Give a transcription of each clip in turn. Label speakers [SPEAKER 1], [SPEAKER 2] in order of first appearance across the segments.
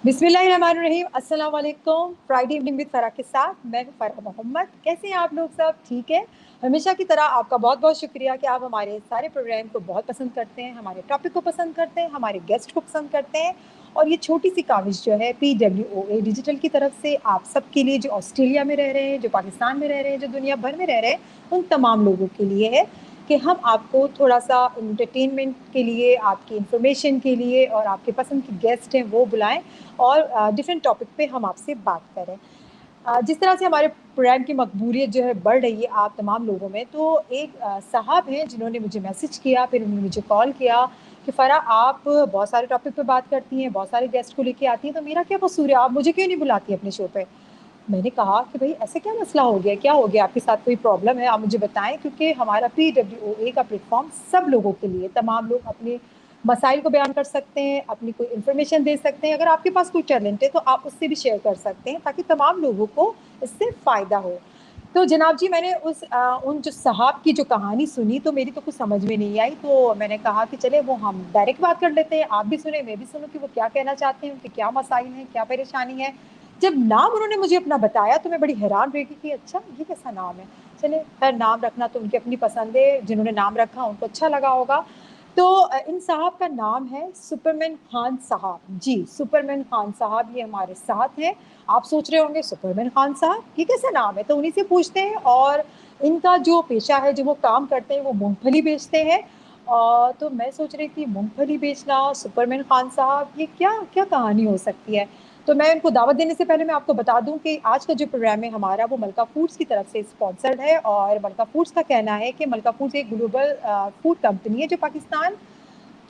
[SPEAKER 1] बिस्मिल्लाहिर्रहमानिर्रहीम। अस्सलाम वालेकुम। फ्राइडे इवनिंग विद फ़रा के साथ मैं हूं फ़रा मोहम्मद। कैसे हैं आप लोग? सब ठीक है? हमेशा की तरह आपका बहुत बहुत शुक्रिया कि आप हमारे सारे प्रोग्राम को बहुत पसंद करते हैं, हमारे टॉपिक को पसंद करते हैं, हमारे गेस्ट को पसंद करते हैं। और ये छोटी सी काविश जो है PWOA डिजिटल की तरफ से आप सबके लिए, जो ऑस्ट्रेलिया में रह रहे हैं, जो पाकिस्तान में रह रहे हैं, जो दुनिया भर में रह रहे हैं, उन तमाम लोगों के लिए है कि हम आपको थोड़ा-सा एंटरटेनमेंट के लिए, आपकी इन्फॉर्मेशन के लिए और आपके पसंद के गेस्ट हैं वो बुलाएँ और डिफरेंट टॉपिक पे हम आपसे बात करें। जिस तरह से हमारे प्रोग्राम की मकबूलियत जो है बढ़ रही है आप तमाम लोगों में, तो एक साहब हैं जिन्होंने मुझे मैसेज किया, फिर उन्होंने मुझे कॉल किया कि फ़रा आप बहुत सारे टॉपिक पे बात करती हैं, बहुत सारे गेस्ट को लेके आती हैं, तो मेरा क्या कसूर है? आप मुझे क्यों नहीं बुलाती अपने शो पे? मैंने कहा कि भई ऐसा क्या मसला हो गया? क्या हो गया? आपके साथ कोई प्रॉब्लम है? आप मुझे बताएँ, क्योंकि हमारा PWOA का प्लेटफ़ॉर्म सब लोगों के लिए, तमाम लोग अपने मसाइल को बयान कर सकते हैं, अपनी कोई इन्फॉर्मेशन दे सकते हैं। अगर आपके पास कोई टैलेंट है तो आप उससे भी शेयर कर सकते हैं ताकि तमाम लोगों को इससे फ़ायदा हो। तो जनाब जी, मैंने उन जो साहब की जो कहानी सुनी तो मेरी तो कुछ समझ में नहीं आई, तो मैंने कहा कि चले वो हम डायरेक्ट बात कर लेते हैं, आप भी सुने, मैं भी सुनूँ कि वो क्या कहना चाहते हैं, उनके क्या मसाइल हैं, क्या परेशानी है। जब नाम उन्होंने मुझे अपना बताया तो मैं बड़ी हैरान रह गई कि अच्छा ये कैसा नाम है। चलिए खैर, नाम रखना तो उनकी अपनी पसंद है, जिन्होंने नाम रखा उनको अच्छा लगा होगा। तो इन साहब का नाम है सुपरमैन खान साहब। जी, सुपरमैन खान साहब ये हमारे साथ हैं। आप सोच रहे होंगे सुपरमैन खान साहब, ये कैसा नाम है? तो उन्हीं से पूछते हैं। और इनका जो पेशा है, जो वो काम करते हैं, वो मूँगफली बेचते हैं। तो मैं सोच रही थी मूँगफली बेचना, सुपरमैन खान साहब, ये क्या क्या कहानी हो सकती है? तो मैं उनको दावत देने से पहले मैं आपको बता दूँ कि आज का जो प्रोग्राम है हमारा वो मलका फूड्स की तरफ से स्पॉन्सर्ड है। और मलका फूड्स का कहना है कि मलका फूड्स एक ग्लोबल फूड कंपनी है जो पाकिस्तान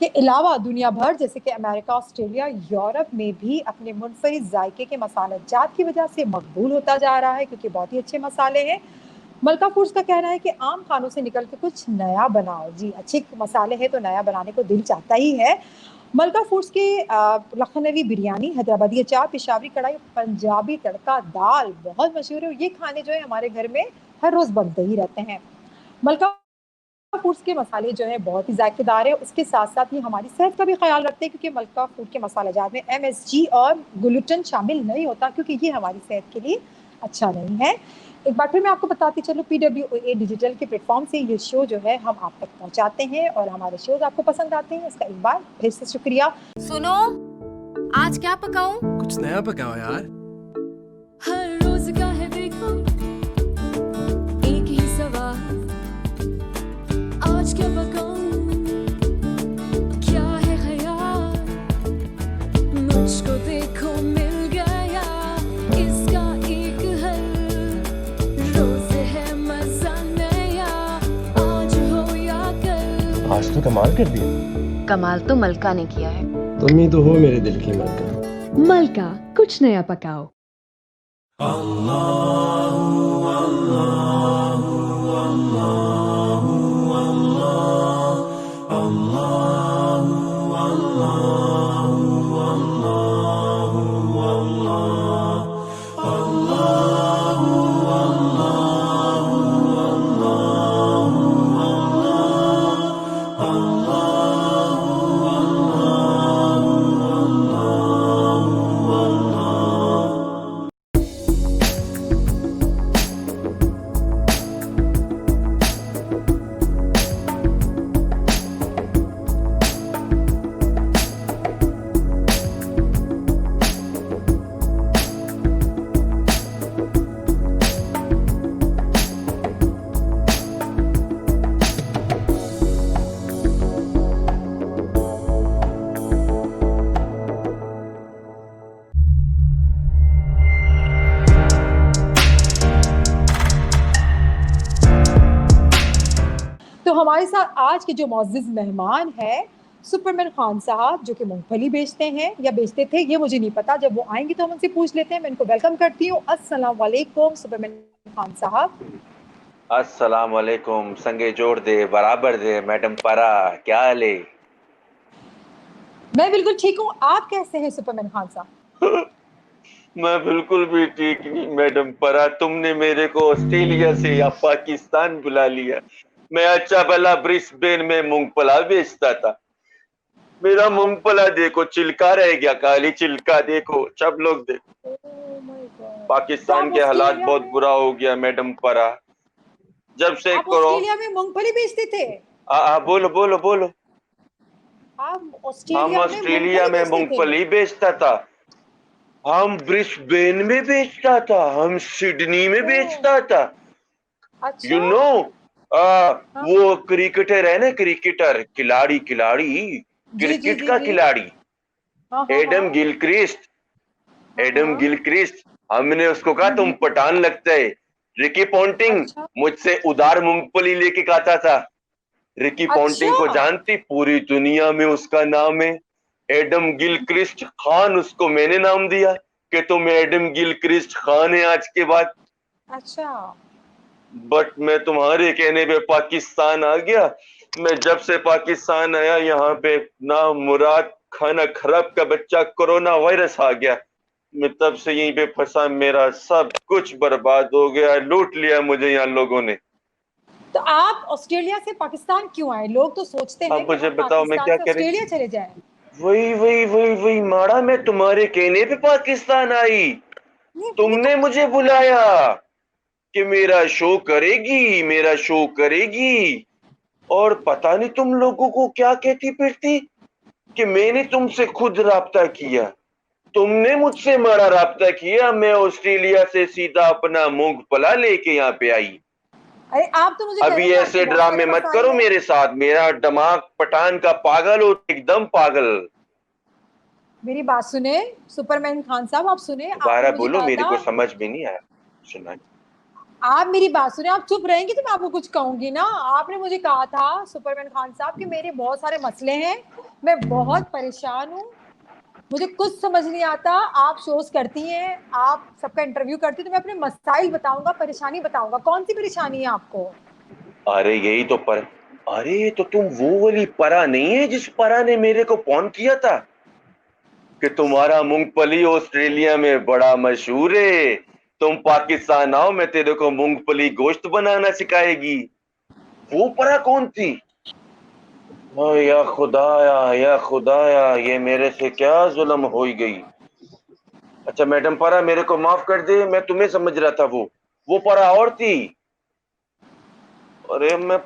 [SPEAKER 1] के अलावा दुनिया भर, जैसे कि अमेरिका, ऑस्ट्रेलिया, यूरोप में भी अपने मुनफरिद जायके के मसाला जात की वजह से मकबूल होता जा रहा है, क्योंकि बहुत ही अच्छे मसाले हैं। मलका फूड्स का कहना है कि आम खानों से निकल के कुछ नया बनाओ। जी, अच्छे मसाले हैं तो नया बनाने को दिल चाहता ही है। मलका फूड्स के लखनवी बिरयानी, हैदराबादी अचार, पेशावरी कढ़ाई, पंजाबी तड़का दाल बहुत मशहूर है। ये खाने जो है हमारे घर में हर रोज़ बनते ही रहते हैं। मलका फूड्स के मसाले जो हैं बहुत ही ज़ायकेदार है। उसके साथ-साथ ये हमारी सेहत का भी ख़्याल रखते हैं, क्योंकि मलका फूड के मसाला जात में MSG और ग्लूटेन शामिल नहीं होता, क्योंकि ये हमारी सेहत के लिए अच्छा नहीं है। एक बार फिर मैं आपको बताती चलूँ, PWOA डिजिटल के प्लेटफ़ॉर्म से ये शो जो है हम आप तक पहुँचाते हैं और हमारे शोज़ आपको पसंद आते हैं, इसका एक बार फिर से शुक्रिया।
[SPEAKER 2] सुनो, आज क्या पकाऊं?
[SPEAKER 3] कुछ नया पकाओ यार।
[SPEAKER 2] हर रोज का है देखो एक ही सवाल, आज क्या पकाऊं? क्या है ख्याल? मुझको देखो मिल गया इसका एक हल, रोज है मजा नया, आज हो या कल।
[SPEAKER 3] आज तो कमाल कर दिया।
[SPEAKER 4] कमाल तो मलका ने किया है।
[SPEAKER 3] तुम ही तो हो मेरे दिल की मलका।
[SPEAKER 5] मलका, कुछ नया पकाओ।
[SPEAKER 1] तो हमारे साथ आज के जो मुअज़्ज़िज़ मेहमान हैं, सुपरमैन खान साहब, जो कि मूँगफली बेचते हैं या बेचते थे, ये मुझे नहीं पता। जब वो आएँगे तो हम उनसे पूछ लेते हैं। मैं इनको वेलकम करती हूँ। अस्सलाम वालेकुम सुपरमैन खान साहब।
[SPEAKER 6] अस्सलाम वालेकुम। संगे जोड़ दे बराबर दे मैडम परा, क्या हाल है?
[SPEAKER 1] मैं बिल्कुल ठीक हूँ। आप कैसे हैं सुपरमैन खान साहब?
[SPEAKER 6] मैं बिल्कुल भी ठीक नहीं मैडम परा। तुमने मेरे को ऑस्ट्रेलिया से या पाकिस्तान बुला लिया। मैं अच्छा भला ब्रिस्बेन में मूंगफला बेचता था। मेरा मूंगफला देखो, चिल्का रह गया, काली चिल्का देखो, सब लोग देखो।
[SPEAKER 1] Oh my God! तो
[SPEAKER 6] पाकिस्तान
[SPEAKER 1] आप
[SPEAKER 6] के हालात
[SPEAKER 1] ऑस्ट्रेलिया
[SPEAKER 6] बहुत
[SPEAKER 1] में
[SPEAKER 6] बुरा हो गया मैडम परा, जब से
[SPEAKER 1] आप
[SPEAKER 6] करो।
[SPEAKER 1] ऑस्ट्रेलिया में मूँगफली बेचते थे?
[SPEAKER 6] बोलो बोलो बोलो।
[SPEAKER 1] आप
[SPEAKER 6] हम
[SPEAKER 1] ऑस्ट्रेलिया में
[SPEAKER 6] ऑस्ट्रेलिया
[SPEAKER 1] मूँगफली
[SPEAKER 6] में
[SPEAKER 1] बेचते थे?
[SPEAKER 6] मूंगफली बेचता था, हम ब्रिस्बेन में बेचता था, हम सिडनी में
[SPEAKER 1] ओह!
[SPEAKER 6] बेचता था।
[SPEAKER 1] अच्छा।
[SPEAKER 6] यू नो
[SPEAKER 1] हाँ।
[SPEAKER 6] वो क्रिकेटर है ना, क्रिकेटर, खिलाड़ी खिलाड़ी,
[SPEAKER 1] जी, जी,
[SPEAKER 6] क्रिकेट
[SPEAKER 1] जी,
[SPEAKER 6] का
[SPEAKER 1] जी।
[SPEAKER 6] खिलाड़ी,
[SPEAKER 1] हाँ, हाँ,
[SPEAKER 6] एडम
[SPEAKER 1] हाँ।
[SPEAKER 6] गिलक्रिस्ट।
[SPEAKER 1] हाँ,
[SPEAKER 6] एडम
[SPEAKER 1] हाँ।
[SPEAKER 6] गिलक्रिस्ट, हमने उसको कहा
[SPEAKER 1] हुँ,
[SPEAKER 6] तुम
[SPEAKER 1] हुँ, हुँ।
[SPEAKER 6] पठान लगता है। रिकी पॉन्टिंग
[SPEAKER 1] अच्छा,
[SPEAKER 6] मुझसे उधार मूंगफली लेके खाता था। रिकी
[SPEAKER 1] अच्छा!
[SPEAKER 6] पॉन्टिंग को जानती पूरी दुनिया में, उसका नाम है एडम गिलक्रिस्ट खान। उसको मैंने नाम दिया कि तुम एडम गिलक्रिस्ट खान है आज के बाद।
[SPEAKER 1] अच्छा।
[SPEAKER 6] बट मैं तुम्हारे कहने पे पाकिस्तान आ गया। मैं जब से पाकिस्तान आया यहाँ पे ना मुराद खाना खराब का बच्चा कोरोना वायरस आ गया। मैं तब से यहीं पे फंसा, मेरा सब कुछ बर्बाद हो गया, लूट लिया मुझे यहाँ लोगों ने।
[SPEAKER 1] तो आप ऑस्ट्रेलिया से पाकिस्तान क्यों आए? लोग तो सोचते हैं
[SPEAKER 6] अब
[SPEAKER 1] कि
[SPEAKER 6] मुझे
[SPEAKER 1] हम
[SPEAKER 6] बताओ मैं
[SPEAKER 1] पाकिस्तान
[SPEAKER 6] क्या
[SPEAKER 1] से
[SPEAKER 6] करें।
[SPEAKER 1] ऑस्ट्रेलिया चले जाएँ।
[SPEAKER 6] वही वही वही वही माड़ा, मैं तुम्हारे कहने पे पाकिस्तान आई।
[SPEAKER 1] ये तो
[SPEAKER 6] तुमने मुझे बुलाया कि मेरा शो करेगी, मेरा शो करेगी, और पता नहीं तुम लोगों को क्या कहती फिरती कि मैंने तुमसे खुद राब्ता किया। तुमने मुझसे बड़ा राब्ता किया, मैं ऑस्ट्रेलिया से सीधा अपना मूंगफला लेके यहाँ पे आई।
[SPEAKER 1] अरे आप तो मुझे कह रहे
[SPEAKER 6] अभी
[SPEAKER 1] थे आपके
[SPEAKER 6] ऐसे
[SPEAKER 1] बहुत सारे
[SPEAKER 6] ड्रामे मत
[SPEAKER 1] मसाइल
[SPEAKER 6] करो
[SPEAKER 1] हैं।
[SPEAKER 6] मेरे साथ, मेरा दिमाग पठान का पागल हो, एकदम पागल।
[SPEAKER 1] मेरी बात सुने, सुपरमैन खान साहब आप सुने, आपने
[SPEAKER 6] दोबारा
[SPEAKER 1] मुझे
[SPEAKER 6] बोलो,
[SPEAKER 1] कहा
[SPEAKER 6] मेरे
[SPEAKER 1] था।
[SPEAKER 6] को समझ में नहीं आया सुना।
[SPEAKER 1] आप मेरी बात सुने, आप चुप रहेंगी तो मैं आपको कुछ कहूंगी ना। आपने मुझे कहा था सुपरमैन खान साहब कि मेरे बहुत सारे मसले हैं, मैं बहुत परेशान हूँ, मुझे कुछ समझ नहीं आता। आप शोज करती हैं, आप सबका इंटरव्यू करती हैं, तो मैं अपने मसाइल बताऊंगा, परेशानी बताऊंगा। कौन सी परेशानी है आपको?
[SPEAKER 6] अरे यही तो पर, अरे तो तुम वो वाली परा नहीं है जिस परा ने मेरे को फोन किया था कि तुम्हारा मूंगफली ऑस्ट्रेलिया में बड़ा मशहूर है, तुम पाकिस्तान आओ, मैं तेरे को मूंगफली गोश्त बनाना सिखाएगी। वो परा कौन थी? ओ या खुदाया, ये मेरे से क्या जुल्म हो गई। अच्छा मैडम परा, मेरे को माफ कर दे, मैं तुम्हें समझ रहा था वो परा और थी। अरे मैं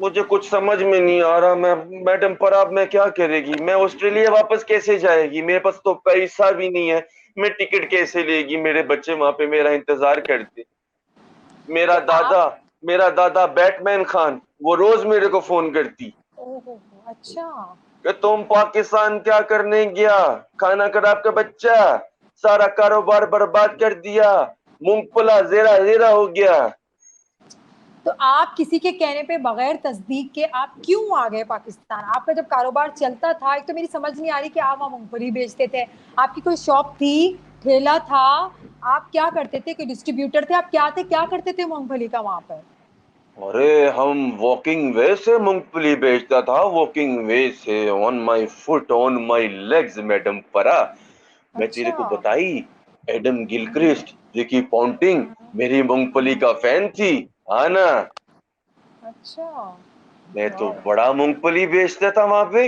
[SPEAKER 6] मुझे कुछ समझ में नहीं आ रहा। मैं मैडम पर अब मैं क्या करेगी, मैं ऑस्ट्रेलिया वापस कैसे जाएगी, मेरे पास तो पैसा भी नहीं है, मैं टिकट कैसे लेगी, मेरे बच्चे वहां पे मेरा इंतजार करते। मेरा
[SPEAKER 1] तो
[SPEAKER 6] दादा,
[SPEAKER 1] आप
[SPEAKER 6] मेरा दादा बैटमैन खान, वो रोज मेरे को फोन करती
[SPEAKER 1] ओहो, अच्छा।
[SPEAKER 6] कि तुम पाकिस्तान क्या करने गया, खाना खराब का बच्चा, सारा कारोबार बर्बाद कर दिया, मूंगफला जेरा जेरा हो गया।
[SPEAKER 1] तो आप किसी के कहने पे बगैर तस्दीक के आप क्यों आ गए पाकिस्तान? आपका जब कारोबार चलता था, एक तो मेरी समझ नहीं आ रही कि आप वहाँ मूंगफली बेचते थे, आपकी कोई शॉप थी, ठेला था, आप क्या करते थे? कोई डिस्ट्रीब्यूटर थे, आप क्या थे, क्या करते थे मूंगफली का वहां पर?
[SPEAKER 6] अरे हम वॉकिंग वे से मूंगफली बेचता था, वॉकिंग वे से, on my foot, on my legs madam परा। मैं तेरे
[SPEAKER 1] अच्छा।
[SPEAKER 6] को बताई, एडम गिलक्रिस्ट, रिकी पॉन्टिंग मेरी मूंगफली का फैन थी। हाँ ना,
[SPEAKER 1] अच्छा।
[SPEAKER 6] मैं तो
[SPEAKER 1] वाह।
[SPEAKER 6] बड़ा मूंगफली बेचता था वहां पे।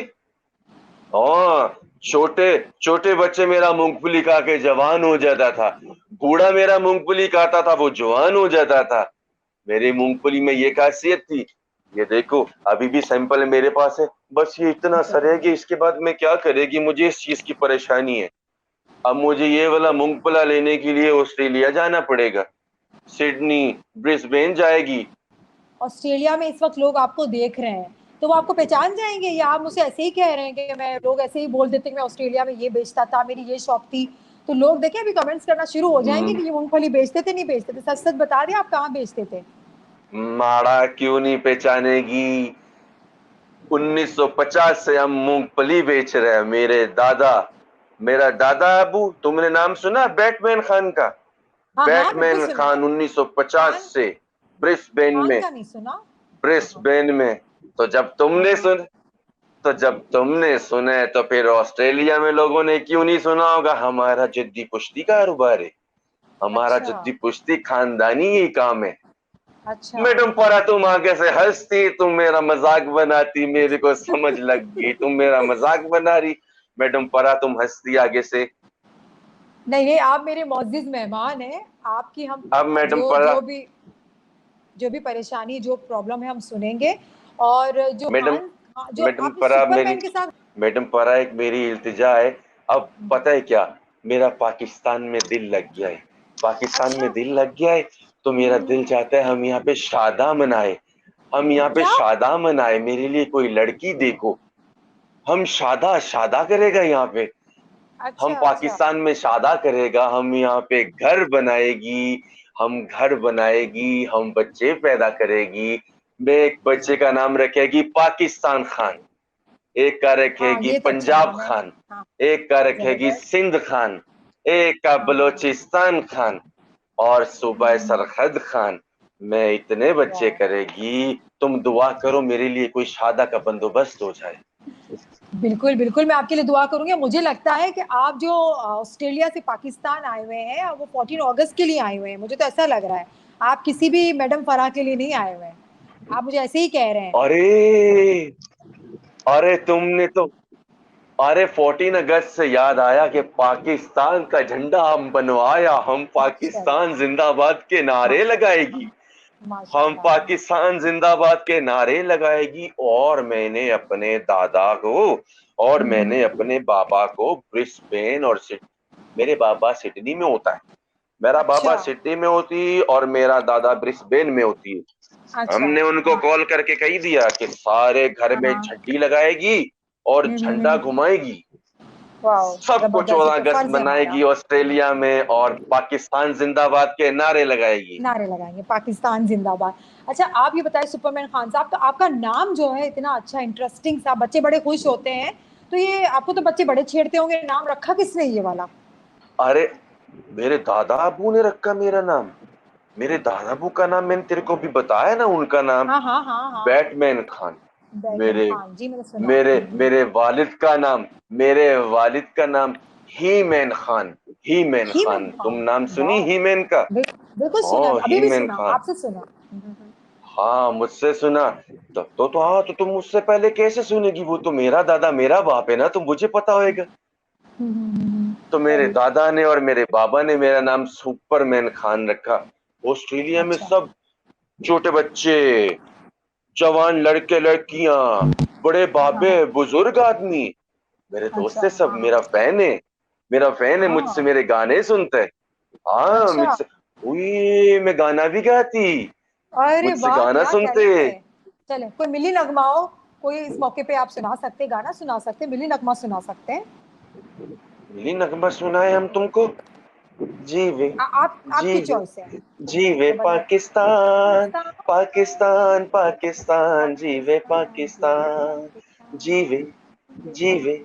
[SPEAKER 6] हाँ, छोटे छोटे बच्चे मेरा मूंगफली खा के जवान हो जाता था, बूढ़ा मेरा मूंगफली खाता था वो जवान हो जाता था। मेरी मूंगफली में ये खासियत थी, ये देखो अभी भी सैंपल मेरे पास है। बस ये इतना सड़ेगी, इसके बाद मैं क्या करेगी, मुझे इस चीज की परेशानी है। अब मुझे ये वाला मूंगफला लेने के लिए ऑस्ट्रेलिया जाना पड़ेगा, सिडनी, ब्रिस्बेन जाएगी।
[SPEAKER 1] ऑस्ट्रेलिया में इस वक्त लोग आपको देख रहे हैं, तो वो आपको पहचान जाएंगे, या आप मुझसे ऐसे ही कह रहे हैं कि मैं, लोग ऐसे ही बोल देते हैं कि मैं ऑस्ट्रेलिया में ये बेचता था, मेरी ये शॉप थी, तो लोग देखें अभी कमेंट्स करना शुरू हो जाएंगे कि ये मूंगफली बेचते थे, नहीं बेचते थे? सच सच बता दें, आप कहाँ बेचते थे?
[SPEAKER 6] माड़ा क्यों नहीं पहचानेगी, 1950 से हम मूंगफली बेच रहे हैं। मेरा दादा अबू, तुमने नाम सुना बैटमैन खान का?
[SPEAKER 1] हाँ हाँ, बिल्कुल
[SPEAKER 6] बैटमैन
[SPEAKER 1] सुना है।
[SPEAKER 6] खान 1950
[SPEAKER 1] खान,
[SPEAKER 6] से ब्रिस्बेन
[SPEAKER 1] खान
[SPEAKER 6] में,
[SPEAKER 1] का नहीं सुना।
[SPEAKER 6] ब्रिस्बेन में। तो जब
[SPEAKER 1] हाँ
[SPEAKER 6] तुमने
[SPEAKER 1] हाँ।
[SPEAKER 6] सुन तो जब तुमने सुने तो फिर ऑस्ट्रेलिया में लोगों ने क्यों नहीं सुना होगा। हमारा जद्दी पुश्ती कारोबार है, हमारा
[SPEAKER 1] अच्छा।
[SPEAKER 6] जद्दी पुश्ती खानदानी ही काम है।
[SPEAKER 1] अच्छा।
[SPEAKER 6] मैडम परा तुम आगे से हंसती, तुम मेरा मजाक बनाती, मेरे को समझ लग गई तुम मेरा मजाक बना रही। मैडम परा तुम हंसती आगे से।
[SPEAKER 1] नहीं नहीं, आप मेरे मोअज़्ज़िज़ मेहमान हैं, आपकी हम
[SPEAKER 6] अब मैडम
[SPEAKER 1] जो
[SPEAKER 6] परा,
[SPEAKER 1] जो भी परेशानी, जो प्रॉब्लम है हम सुनेंगे। और जो
[SPEAKER 6] मैडम
[SPEAKER 1] खान, हाँ, जो
[SPEAKER 6] मैडम
[SPEAKER 1] आपने
[SPEAKER 6] परा मेरी,
[SPEAKER 1] सुपरमैन के साथ।
[SPEAKER 6] मैडम परा एक मेरी इल्तिजा है। अब पता है क्या, मेरा पाकिस्तान में दिल लग गया है। पाकिस्तान
[SPEAKER 1] अच्छा।
[SPEAKER 6] में दिल लग गया है तो मेरा दिल चाहता है हम यहाँ पे शादा मनाए। हम यहाँ पे
[SPEAKER 1] क्या?
[SPEAKER 6] शादा मनाए, मेरे लिए कोई लड़की देखो। हम शादा शादा करेगा यहाँ पे। हम
[SPEAKER 1] अच्छा अच्छा।
[SPEAKER 6] पाकिस्तान में शादा करेगा, हम यहाँ पे घर बनाएगी। हम घर बनाएगी, हम बच्चे पैदा करेगी। मैं एक बच्चे का नाम रखेगी पाकिस्तान खान, एक का
[SPEAKER 1] हाँ,
[SPEAKER 6] रखेगी
[SPEAKER 1] ये तो अच्छा
[SPEAKER 6] पंजाब
[SPEAKER 1] नाम है।
[SPEAKER 6] खान,
[SPEAKER 1] हाँ।
[SPEAKER 6] एक का रखेगी
[SPEAKER 1] जबरदस्त।
[SPEAKER 6] सिंध खान, एक का
[SPEAKER 1] हाँ हाँ।
[SPEAKER 6] बलोचिस्तान खान और सूबा
[SPEAKER 1] हम्म,
[SPEAKER 6] सरहद खान। मैं इतने बच्चे
[SPEAKER 1] वाह।
[SPEAKER 6] करेगी, तुम दुआ करो मेरे लिए कोई शादा का बंदोबस्त हो जाए।
[SPEAKER 1] बिल्कुल बिल्कुल, मैं आपके लिए दुआ करूंगी। मुझे लगता है कि आप जो ऑस्ट्रेलिया से पाकिस्तान आए हुए हैं, वो 14 अगस्त के लिए आए हुए हैं, मुझे तो ऐसा लग रहा है। आप किसी भी मैडम फराह के लिए नहीं आए हुए हैं, आप मुझे ऐसे ही कह रहे हैं।
[SPEAKER 6] अरे, अरे तुमने तो, अरे 14 अगस्त से याद आया कि पाकिस्तान का झंडा हम बनवाया। हम
[SPEAKER 1] माशाल्लाह।
[SPEAKER 6] पाकिस्तान जिंदाबाद के नारे लगाएगी। हम
[SPEAKER 1] माशाल्लाह।
[SPEAKER 6] पाकिस्तान जिंदाबाद के नारे लगाएगी। और मैंने अपने दादा को, और मैंने अपने बाबा को ब्रिस्बेन और मेरे बाबा सिडनी में होता है, मेरा
[SPEAKER 1] अच्छा।
[SPEAKER 6] बाबा सिडनी में होती और मेरा दादा ब्रिस्बेन में होती है।
[SPEAKER 1] अच्छा।
[SPEAKER 6] हमने उनको
[SPEAKER 1] हाँ
[SPEAKER 6] कॉल करके कह दिया कि सारे घर में
[SPEAKER 1] हाँ।
[SPEAKER 6] झंडी लगाएगी और झंडा
[SPEAKER 1] हम्म।
[SPEAKER 6] घुमाएगी।
[SPEAKER 1] वाह।
[SPEAKER 6] सबको
[SPEAKER 1] जबरदस्त, ये
[SPEAKER 6] 14
[SPEAKER 1] तो
[SPEAKER 6] अगस्त
[SPEAKER 1] फर्ज है हमारा।
[SPEAKER 6] मनाएगी ऑस्ट्रेलिया में और पाकिस्तान जिंदाबाद के नारे लगाएगी।
[SPEAKER 1] नारे लगाएंगे पाकिस्तान जिंदाबाद। अच्छा, आप ये बताइए सुपरमैन खान साहब, तो आपका नाम जो है इतना अच्छा, इंटरेस्टिंग सा, बच्चे बड़े खुश होते हैं। तो ये आपको तो बच्चे बड़े छेड़ते होंगे, नाम रखा किसने ये वाला?
[SPEAKER 6] अरे मेरे दादा अबू ने रखा मेरा नाम। मेरे दादा अबू का नाम मैंने तेरे को भी बताया ना, उनका नाम
[SPEAKER 1] हाँ हाँ हाँ हाँ।
[SPEAKER 6] बैटमैन खान।
[SPEAKER 1] बैटमैन
[SPEAKER 6] मेरे
[SPEAKER 1] खान जी, मैंने सुना।
[SPEAKER 6] मेरे मेरे वालिद का नाम, मेरे वालिद का नाम ही मैन खान। ही मैन
[SPEAKER 1] हीमैन
[SPEAKER 6] खान, तुम
[SPEAKER 1] खान।
[SPEAKER 6] नाम सुनी
[SPEAKER 1] वाह।
[SPEAKER 6] ही मैन का?
[SPEAKER 1] बिल्कुल सुना,
[SPEAKER 6] ओ
[SPEAKER 1] अभी
[SPEAKER 6] ही
[SPEAKER 1] भी
[SPEAKER 6] मैन
[SPEAKER 1] सुना,
[SPEAKER 6] खान।
[SPEAKER 1] आपसे सुना।
[SPEAKER 6] हाँ मुझसे सुना। तब तो हाँ, तो तुम मुझसे पहले कैसे सुनेगी? वो तो मेरा दादा मेरा बाप है ना, तो मुझे पता होएगा। तो मेरे
[SPEAKER 1] सही।
[SPEAKER 6] दादा ने और मेरे बाबा ने मेरा नाम सुपरमैन खान रखा। ऑस्ट्रेलिया में
[SPEAKER 1] अच्छा
[SPEAKER 6] सब छोटे बच्चे, जवान लड़के लड़कियां, बड़े बाबे
[SPEAKER 1] हाँ।
[SPEAKER 6] बुजुर्ग आदमी, मेरे दोस्त
[SPEAKER 1] अच्छा
[SPEAKER 6] है, सब
[SPEAKER 1] हाँ
[SPEAKER 6] मेरा फैन है। मेरा फैन है, मुझसे
[SPEAKER 1] हाँ।
[SPEAKER 6] मेरे गाने सुनते हैं। हाँ
[SPEAKER 1] अच्छा।
[SPEAKER 6] मुझसे, उई मैं गाना भी गाती,
[SPEAKER 1] अरे
[SPEAKER 6] मुझसे
[SPEAKER 1] वाह,
[SPEAKER 6] गाना
[SPEAKER 1] क्या
[SPEAKER 6] सुनते।
[SPEAKER 1] टैलेंट है। चले, कोई मिली नगमा हो, कोई इस मौके पे आप सुना सकते हैं, गाना सुना सकते हैं, मिली नगमा सुना सकते हैं।
[SPEAKER 6] मिली नगमा सुनाए हम तुमको? जीवे,
[SPEAKER 1] आप, आपकी
[SPEAKER 6] जीवे,
[SPEAKER 1] चॉइस है।
[SPEAKER 6] जीवे
[SPEAKER 1] जबरदस्त।
[SPEAKER 6] पाकिस्तान,
[SPEAKER 1] पाकिस्तान।
[SPEAKER 6] पाकिस्तान पाकिस्तान, जीवे
[SPEAKER 1] पाकिस्तान जीवे
[SPEAKER 6] पाकिस्तान, जीवे,
[SPEAKER 1] पाकिस्तान।
[SPEAKER 6] जीवे,
[SPEAKER 1] जीवे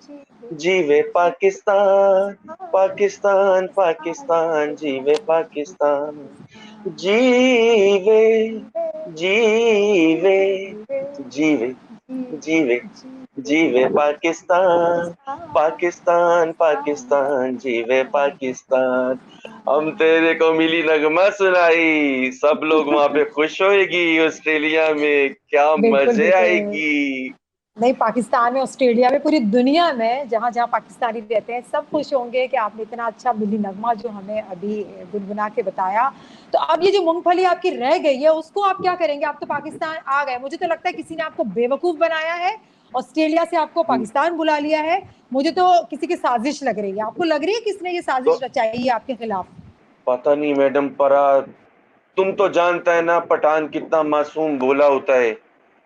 [SPEAKER 6] जीवे पाकिस्तान, पाकिस्तान
[SPEAKER 1] पाकिस्तान
[SPEAKER 6] पाकिस्तान, जीवे पाकिस्तान।
[SPEAKER 1] पाकिस्तान।
[SPEAKER 6] जीवे, जीवे, जीवे, जीवे, जीवे पाकिस्तान, पाकिस्तान पाकिस्तान, जीवे पाकिस्तान। हम तेरे को मिली नगमा सुनाई, सब लोग वहां पे खुश होएगी ऑस्ट्रेलिया में, क्या
[SPEAKER 1] बिल्कुल
[SPEAKER 6] मजे
[SPEAKER 1] बिल्कुल।
[SPEAKER 6] आएगी।
[SPEAKER 1] नहीं, पाकिस्तान में, ऑस्ट्रेलिया में, पूरी दुनिया में जहाँ जहाँ पाकिस्तानी रहते हैं, सब खुश होंगे कि आपने इतना अच्छा मिली नगमा जो हमें अभी गुनगुना के बताया। तो अब ये जो मूंगफली आपकी रह गई है, उसको आप क्या करेंगे? आप तो पाकिस्तान आ गए, मुझे तो लगता है किसी ने आपको बेवकूफ बनाया है, ऑस्ट्रेलिया से आपको पाकिस्तान बुला लिया है। मुझे तो किसी की साजिश लग रही है। आपको लग रही है किसने ये
[SPEAKER 6] तो
[SPEAKER 1] साजिश रचाई है आपके खिलाफ?
[SPEAKER 6] पता नहीं मैडम परा, तुम तो जानता है ना पठान कितना मासूम भोला होता है।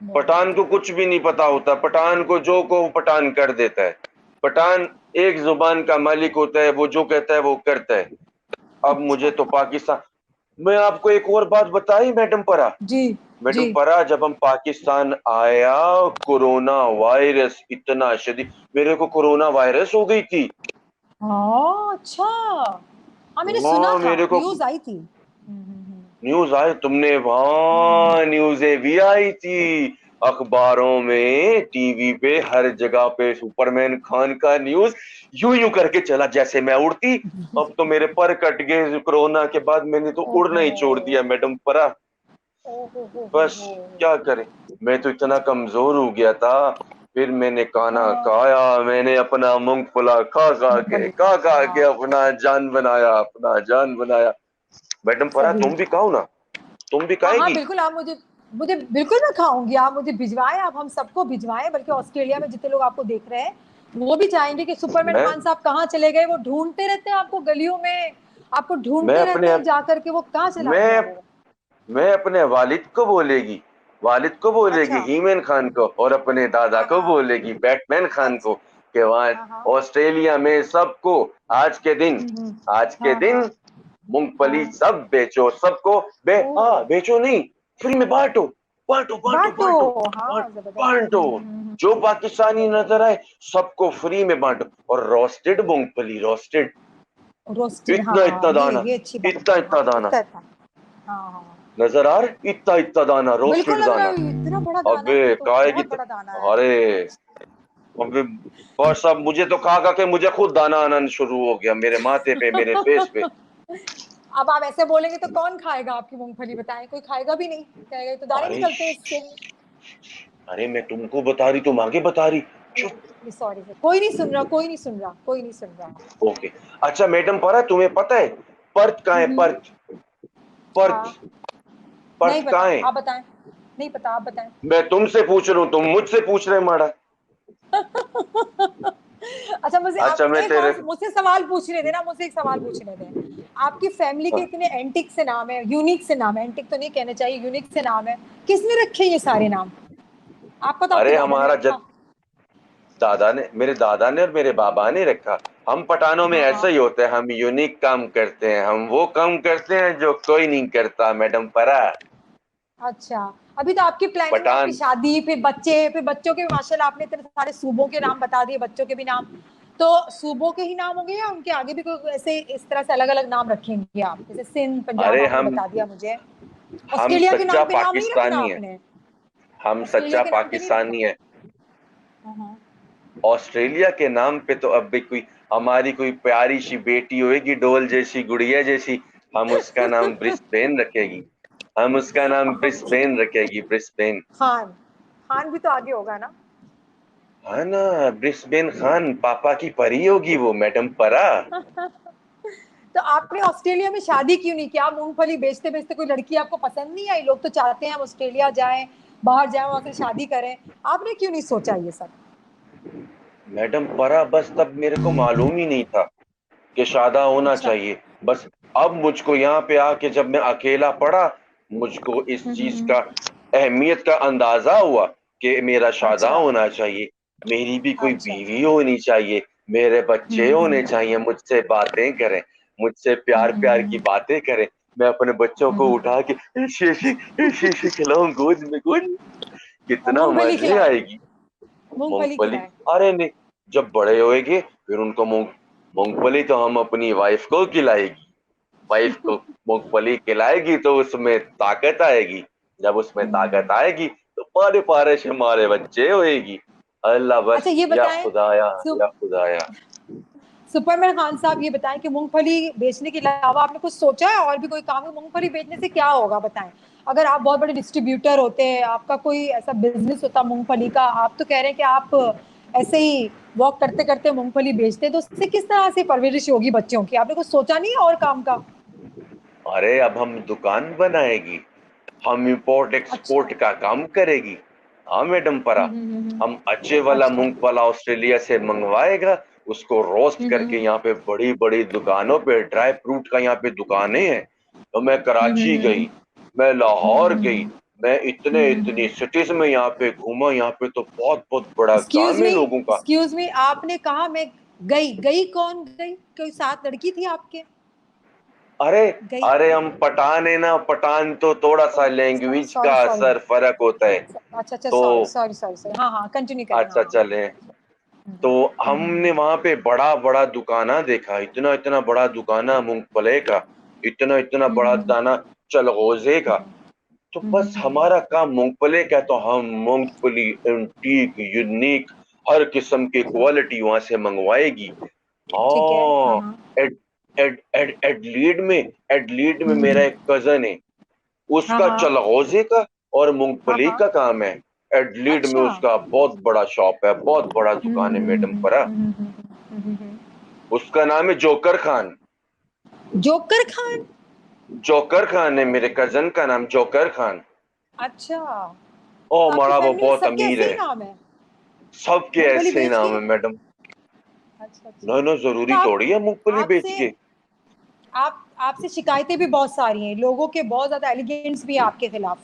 [SPEAKER 1] बहुत।
[SPEAKER 6] पठान को कुछ भी नहीं पता होता, पठान को जो को वो पठान कर देता है। पठान एक जुबान का मालिक होता है, वो जो कहता है वो करता है। अब मुझे
[SPEAKER 1] अच्छा।
[SPEAKER 6] तो पाकिस्तान, मैं आपको एक और बात बताई मैडम परा।
[SPEAKER 1] जी।
[SPEAKER 6] मैडम
[SPEAKER 1] जी।
[SPEAKER 6] परा जब हम पाकिस्तान आया, कोरोना वायरस इतना शदीद, मेरे को कोरोना वायरस हो गई थी।
[SPEAKER 1] हाँ अच्छा। हाँ, मैंने सुना
[SPEAKER 6] हाँ
[SPEAKER 1] था,
[SPEAKER 6] मेरे को
[SPEAKER 1] न्यूज आई थी।
[SPEAKER 6] न्यूज आई, तुमने
[SPEAKER 1] हम्म।
[SPEAKER 6] वहां न्यूज़ें भी आई थी, अखबारों में, टीवी पे, हर जगह पे सुपरमैन खान का न्यूज यूं यूं करके चला जैसे मैं उड़ती। अब तो मेरे पर कट गए कोरोना के बाद, मैंने तो उड़ना
[SPEAKER 1] ओहो।
[SPEAKER 6] ही छोड़ दिया मैडम परा। बस
[SPEAKER 1] हो।
[SPEAKER 6] क्या करें, मैं तो इतना कमजोर हो गया था। फिर मैंने खाना
[SPEAKER 1] हाँ,
[SPEAKER 6] खाया, मैंने अपना मूंगफला
[SPEAKER 1] मूंगफली
[SPEAKER 6] खा
[SPEAKER 1] खाया,
[SPEAKER 6] खा के
[SPEAKER 1] हाँ,
[SPEAKER 6] अपना जान बनाया। मैडम परा
[SPEAKER 1] सही।
[SPEAKER 6] तुम भी खाओ ना, तुम भी
[SPEAKER 1] हाँ हाँ,
[SPEAKER 6] खाएगी?
[SPEAKER 1] बिल्कुल, आप मुझे मुझे बिल्कुल मैं खाऊंगी, आप मुझे भिजवाएं, आप हम सबको भिजवाएं, बल्कि ऑस्ट्रेलिया में जितने लोग आपको देख रहे हैं वो भी चाहेंगे कि सुपरमैन
[SPEAKER 6] मैं
[SPEAKER 1] खान साहब कहाँ चले गए। वो ढूंढते रहते हैं आपको गलियों में, आपको
[SPEAKER 6] मैं
[SPEAKER 1] ढूंढते रहते
[SPEAKER 6] अपने
[SPEAKER 1] हैं जाकर के, वो कहाँ चला गया
[SPEAKER 6] मैं
[SPEAKER 1] वो।
[SPEAKER 6] मैं अपने वालिद को बोलेगी
[SPEAKER 1] अच्छा।
[SPEAKER 6] हीमैन खान को, और अपने दादा
[SPEAKER 1] हाँ
[SPEAKER 6] को
[SPEAKER 1] हाँ।
[SPEAKER 6] बोलेगी बैटमैन खान को,
[SPEAKER 1] अच्छा।
[SPEAKER 6] कि वहां
[SPEAKER 1] हाँ हाँ।
[SPEAKER 6] ऑस्ट्रेलिया में सबको आज के दिन आज के
[SPEAKER 1] हाँ
[SPEAKER 6] दिन
[SPEAKER 1] हाँ।
[SPEAKER 6] मूंगफली
[SPEAKER 1] हाँ।
[SPEAKER 6] सब बेचो, सबको
[SPEAKER 1] ओ,
[SPEAKER 6] बेचो नहीं, फ्री में बांटो, बांटो बांटो
[SPEAKER 1] बाटो।
[SPEAKER 6] बांटो,
[SPEAKER 1] हाँ, जबरदस्त।
[SPEAKER 6] बांटो, जो पाकिस्तानी नजर आए सबको फ्री में बांटो। और रोस्टेड मूंगफली, रोस्टेड,
[SPEAKER 1] रोस्टेड,
[SPEAKER 6] इतना
[SPEAKER 1] हाँ,
[SPEAKER 6] इतना दाना,
[SPEAKER 1] ये अच्छी बात
[SPEAKER 6] इतना
[SPEAKER 1] है,
[SPEAKER 6] इतना
[SPEAKER 1] हाँ,
[SPEAKER 6] दाना
[SPEAKER 1] इतना इतना। हाँ हाँ,
[SPEAKER 6] नजर आ रहा, इतना इतना दाना,
[SPEAKER 1] बिल्कुल
[SPEAKER 6] रोस्टेड
[SPEAKER 1] लग रहा
[SPEAKER 6] दाना।
[SPEAKER 1] है, इतना बड़ा दाना है,
[SPEAKER 6] अबे
[SPEAKER 1] वो तो
[SPEAKER 6] काहे की
[SPEAKER 1] बहुत बड़ा दाना है।
[SPEAKER 6] अरे अबे बस, अब मुझे तो खा खा के मुझे खुद दाना आना शुरू हो गया मेरे माथे पे, मेरे फेस पे।
[SPEAKER 1] अब आप ऐसे बोलेंगे तो कौन खाएगा आपकी मूंगफली, बताएं, कोई खाएगा भी नहीं, कहेगा ये तो दाने
[SPEAKER 6] अरे
[SPEAKER 1] निकलते हैं इससे।
[SPEAKER 6] अरे मैं तुमको बता रही, तुम आगे बता रही। चुप।
[SPEAKER 1] सॉरी सर, कोई नहीं सुन रहा, कोई नहीं सुन रहा, कोई नहीं सुन रहा।
[SPEAKER 6] ओके। अच्छा मैडम परा, तुम्हें पता है पर्थ कहाँ है?
[SPEAKER 1] हम्म,
[SPEAKER 6] पर्थ, पर्थ,
[SPEAKER 1] हाँ, नहीं
[SPEAKER 6] पर्थ
[SPEAKER 1] पता,
[SPEAKER 6] कहाँ है?
[SPEAKER 1] आप बताएं। नहीं पता, आप बताएं।
[SPEAKER 6] मैं तुमसे पूछ रहा हूँ, तुम मुझसे पूछ रहे माड़ा।
[SPEAKER 1] अच्छा, मुझे
[SPEAKER 6] अच्छा
[SPEAKER 1] आप
[SPEAKER 6] मैं
[SPEAKER 1] एक
[SPEAKER 6] तेरे
[SPEAKER 1] और मुझसे सवाल पूछने देना, मुझे एक सवाल पूछने दें। आपकी फैमिली के
[SPEAKER 6] हाँ,
[SPEAKER 1] इतने एंटिक से नाम है, यूनिक से नाम है, एंटिक तो नहीं कहने चाहिए, यूनिक से नाम है, किसने रखे ये सारे नाम? आपका तो आपके
[SPEAKER 6] अरे
[SPEAKER 1] दादा ने
[SPEAKER 6] हमारा
[SPEAKER 1] रखा।
[SPEAKER 6] दादा ने, मेरे दादा ने और मेरे बाबा ने रखा। हम पठानों में
[SPEAKER 1] हाँ
[SPEAKER 6] ऐसा
[SPEAKER 1] हाँ।
[SPEAKER 6] ही होता है, हम यूनिक काम करते हैं, हम वो काम करते हैं जो कोई नहीं करता मैडम परा।
[SPEAKER 1] अच्छा, अभी तो आपकी प्लानिंग है आपकी
[SPEAKER 6] पठान,
[SPEAKER 1] शादी, फिर बच्चे, फिर बच्चों के, माशाल्लाह आपने इतने सारे सूबों के नाम बता दिए, बच्चों के भी नाम, तो सूबों के ही नाम होंगे या उनके आगे भी कोई ऐसे इस तरह से अलग अलग नाम रखेंगे आप, जैसे सिंध, पंजाब
[SPEAKER 6] अरे
[SPEAKER 1] आपने बता दिया मुझे,
[SPEAKER 6] हम
[SPEAKER 1] ऑस्ट्रेलिया के
[SPEAKER 6] सच्चा
[SPEAKER 1] नाम पे नाम नहीं रखना
[SPEAKER 6] पाकिस्तानी है,
[SPEAKER 1] आपने?
[SPEAKER 6] हम
[SPEAKER 1] ऑस्ट्रेलिया
[SPEAKER 6] सच्चा
[SPEAKER 1] के नाम पे नहीं रखना?
[SPEAKER 6] पाकिस्तानी है।
[SPEAKER 1] हाँ हाँ।
[SPEAKER 6] ऑस्ट्रेलिया के नाम पे तो अब भी कोई, हमारी कोई प्यारी सी बेटी होएगी, डोल जैसी, गुड़िया जैसी, हम उसका नाम ब्रिस्बेन रखेगी, हम उसका नाम ब्रिस्बेन रखेगी, ब्रिस्बेन।
[SPEAKER 1] खान, खान भी तो आगे होगा ना?
[SPEAKER 6] हाँ ना, ब्रिस्बेन खान, पापा की परी होगी वो मैडम परा।
[SPEAKER 1] तो आपने ऑस्ट्रेलिया में शादी क्यों नहीं किया? आप मूंगफली बेचते बेचते कोई लड़की आपको पसंद नहीं आई? लोग तो चाहते हैं हम ऑस्ट्रेलिया जाएं, बाहर जाएं, वहां से शादी करें, आपने क्यों नहीं सोचा ये सब?
[SPEAKER 6] मैडम परा बस तब मेरे को मालूम ही नहीं था कि शादा होना
[SPEAKER 1] अच्छा।
[SPEAKER 6] चाहिए। बस अब मुझको यहाँ पे आके जब मैं अकेला पड़ा, मुझको इस चीज
[SPEAKER 1] हम्म।
[SPEAKER 6] का अहमियत का अंदाजा हुआ कि मेरा शादा
[SPEAKER 1] अच्छा।
[SPEAKER 6] होना चाहिए, मेरी भी कोई
[SPEAKER 1] अच्छा।
[SPEAKER 6] बीवी होनी चाहिए, मेरे बच्चे होने
[SPEAKER 1] हम्म।
[SPEAKER 6] चाहिए, मुझसे बातें करें, मुझसे प्यार प्यार की
[SPEAKER 1] हम्म।
[SPEAKER 6] बातें करें। मैं अपने बच्चों को उठा के ऐसे ऐसे खिलाऊं गोद में, गोद,
[SPEAKER 1] और
[SPEAKER 6] कितना
[SPEAKER 1] मूंगफली
[SPEAKER 6] मजे
[SPEAKER 1] खिलाए,
[SPEAKER 6] आएगी।
[SPEAKER 1] मूंगफली
[SPEAKER 6] मूंगफली,
[SPEAKER 1] खिलाए।
[SPEAKER 6] अरे नहीं, जब बड़े होएंगे फिर उनको मूंगफली तो हम अपनी वाइफ को खिलाएगी, वाइफ को मूंगफली खिलाएगी तो उसमें ताकत आएगी, जब उसमें ताकत आएगी तो पारे पारे से हमारे बच्चे होएगी। अल्लाह
[SPEAKER 1] अच्छा,
[SPEAKER 6] बस,
[SPEAKER 1] ये
[SPEAKER 6] या
[SPEAKER 1] बताएं,
[SPEAKER 6] खुदाया,
[SPEAKER 1] सु,
[SPEAKER 6] या खुदाया।
[SPEAKER 1] सुपरमैन खान साहब, ये बताएं कि मूंगफली बेचने के अलावा आपने कुछ सोचा है और भी कोई काम है? मूंगफली बेचने से क्या होगा बताएं? अगर आप बहुत बड़े डिस्ट्रीब्यूटर होते हैं, आपका कोई ऐसा बिजनेस होता मूंगफली का, आप तो कह रहे हैं कि आप ऐसे ही वॉक करते करते मूंगफली बेचते हैं, तो उससे किस तरह से परवरिश होगी बच्चों की? आपने कुछ सोचा नहीं है और काम का?
[SPEAKER 6] अरे अब हम दुकान बनाएगी, हम इंपोर्ट
[SPEAKER 1] अच्छा।
[SPEAKER 6] एक्सपोर्ट का काम करेगी। हाँ मैडम परा, हम अच्छे वाला
[SPEAKER 1] अच्छा।
[SPEAKER 6] मूंगफला ऑस्ट्रेलिया से मंगवाएगा, उसको रोस्ट करके यहाँ पे बड़ी बड़ी दुकानों पे, ड्राई फ्रूट का यहाँ पे दुकानें हैं। तो मैं कराची गई, मैं लाहौर गई, मैं इतने इतनी सिटीज में यहाँ पे घूमा, यहाँ पे तो बहुत बहुत बड़ा
[SPEAKER 1] एक्सक्यूज
[SPEAKER 6] काम है
[SPEAKER 1] मी,
[SPEAKER 6] लोगों का।
[SPEAKER 1] एक्सक्यूज मी, आपने कहा मैं गई, गई कौन गई? कोई साथ लड़की थी आपके?
[SPEAKER 6] अरे
[SPEAKER 1] गई।
[SPEAKER 6] अरे हम पठान है ना, पठान तो थोड़ा सा लैंग्वेज का
[SPEAKER 1] सॉरी सॉरी।
[SPEAKER 6] असर फर्क होता है।
[SPEAKER 1] अच्छा अच्छा,
[SPEAKER 6] तो
[SPEAKER 1] सॉरी सॉरी सॉरी सॉरी, हाँ हाँ, कंटिन्यू करें, हाँ
[SPEAKER 6] अच्छा
[SPEAKER 1] हाँ।
[SPEAKER 6] चले, तो हमने वहां पे बड़ा बड़ा दुकाना देखा, इतना इतना बड़ा दुकाना मूंगफले का, इतना इतना बड़ा दाना चलगोजे का। तो बस हमारा काम मूंगफले का, तो हम मूंगफली एंटीक, यूनिक, हर किस्म की क्वालिटी वहां से मंगवाएगी।
[SPEAKER 1] ठीक है, हाँ
[SPEAKER 6] हाँ,
[SPEAKER 1] हाँ।
[SPEAKER 6] एड, एड, एड, एडलीड में मेरा एक कजन है, उसका
[SPEAKER 1] हाँ।
[SPEAKER 6] चलगोजे का और मूंगफली
[SPEAKER 1] हाँ।
[SPEAKER 6] का काम है। एडलीड में
[SPEAKER 1] अच्छा।
[SPEAKER 6] उसका बहुत बड़ा शॉप है, बहुत बड़ा दुकान है मैडम परा। उसका नाम है joker Khan.
[SPEAKER 1] Joker Khan.
[SPEAKER 6] Joker Khan है, मेरे कजन का नाम जोकर खान।
[SPEAKER 1] अच्छा,
[SPEAKER 6] ओ
[SPEAKER 1] तो आपकी
[SPEAKER 6] मरा वो
[SPEAKER 1] फैमिली में
[SPEAKER 6] बहुत
[SPEAKER 1] सबके
[SPEAKER 6] अमीर
[SPEAKER 1] ऐसे ही
[SPEAKER 6] है।
[SPEAKER 1] नाम है,
[SPEAKER 6] सबके
[SPEAKER 1] मूंगफली
[SPEAKER 6] ऐसे ही
[SPEAKER 1] बेच
[SPEAKER 6] नाम
[SPEAKER 1] के?
[SPEAKER 6] है मैडम।
[SPEAKER 1] अच्छा अच्छा।
[SPEAKER 6] ना ना,
[SPEAKER 1] तो
[SPEAKER 6] जरूरी
[SPEAKER 1] आप
[SPEAKER 6] थोड़ी है मूंगफली बेच
[SPEAKER 1] आपसे
[SPEAKER 6] के।
[SPEAKER 1] आप आपसे शिकायतें भी बहुत सारी हैं, लोगों के बहुत ज्यादा एलिगेंट्स भी हैं आपके खिलाफ।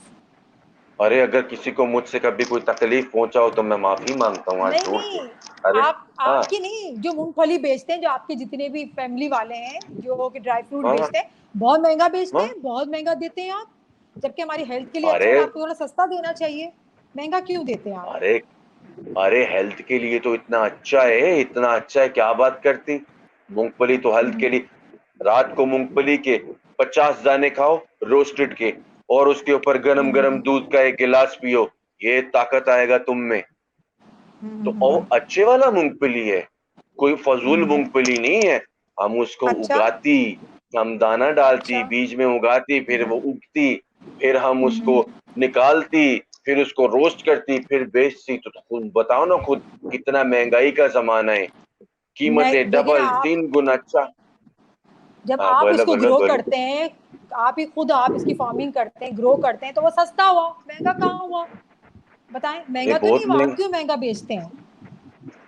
[SPEAKER 6] अरे अगर किसी को मुझसे कभी कोई तकलीफ पहुंचा हो तो मैं माफी मांगता हूँ हाथ
[SPEAKER 1] नहीं
[SPEAKER 6] जोड़ के।
[SPEAKER 1] नहीं,
[SPEAKER 6] अरे
[SPEAKER 1] आप
[SPEAKER 6] हाँ
[SPEAKER 1] आपकी नहीं, जो मूंगफली बेचते हैं, जो आपके जितने भी फैमिली वाले हैं जो कि ड्राई फ्रूट
[SPEAKER 6] हाँ हाँ
[SPEAKER 1] बेचते हैं, बहुत महंगा बेचते
[SPEAKER 6] हाँ।
[SPEAKER 1] हैं, बहुत महंगा देते हैं आप। जबकि हमारी हेल्थ के लिए अच्छा
[SPEAKER 6] अरे
[SPEAKER 1] है, आपको थोड़ा सस्ता देना चाहिए, महंगा क्यों देते हैं आप?
[SPEAKER 6] अरे अरे हेल्थ के लिए तो इतना अच्छा है, इतना अच्छा है, क्या बात करती। मूंगफली तो हेल्थ के लिए। रात को मूंगफली के 50 दाने खाओ, रोस्टेड के, और उसके ऊपर गरम गरम दूध का एक गिलास पियो। ये ताकत आएगा तुम में। तो अच्छे वाला मूंगफली है, कोई फजूल मूंगफली नहीं है। हम उसको
[SPEAKER 1] अच्छा।
[SPEAKER 6] उगाती, हम दाना डालती,
[SPEAKER 1] अच्छा।
[SPEAKER 6] बीज में उगाती, फिर वो उगती, फिर हम उसको निकालती, फिर उसको रोस्ट करती, फिर बेचती। तो खुद बताओ ना, खुद कितना महंगाई का जमाना है, कीमतें
[SPEAKER 1] नहीं लेकिन
[SPEAKER 6] डबल
[SPEAKER 1] आप,
[SPEAKER 6] 3 गुना। अच्छा।
[SPEAKER 1] जब
[SPEAKER 6] हाँ
[SPEAKER 1] आप
[SPEAKER 6] बोलो
[SPEAKER 1] इसको
[SPEAKER 6] बोलो
[SPEAKER 1] ग्रो
[SPEAKER 6] बोलो।
[SPEAKER 1] करते हैं, आप ही खुद आप इसकी फार्मिंग करते हैं, ग्रो करते हैं, तो वो सस्ता हुआ, महंगा कहाँ हुआ? बताएं,
[SPEAKER 6] ये
[SPEAKER 1] महंगा तो
[SPEAKER 6] बहुत
[SPEAKER 1] नहीं हुआ, आप
[SPEAKER 6] महंगा।
[SPEAKER 1] क्यों महंगा बेचते हैं?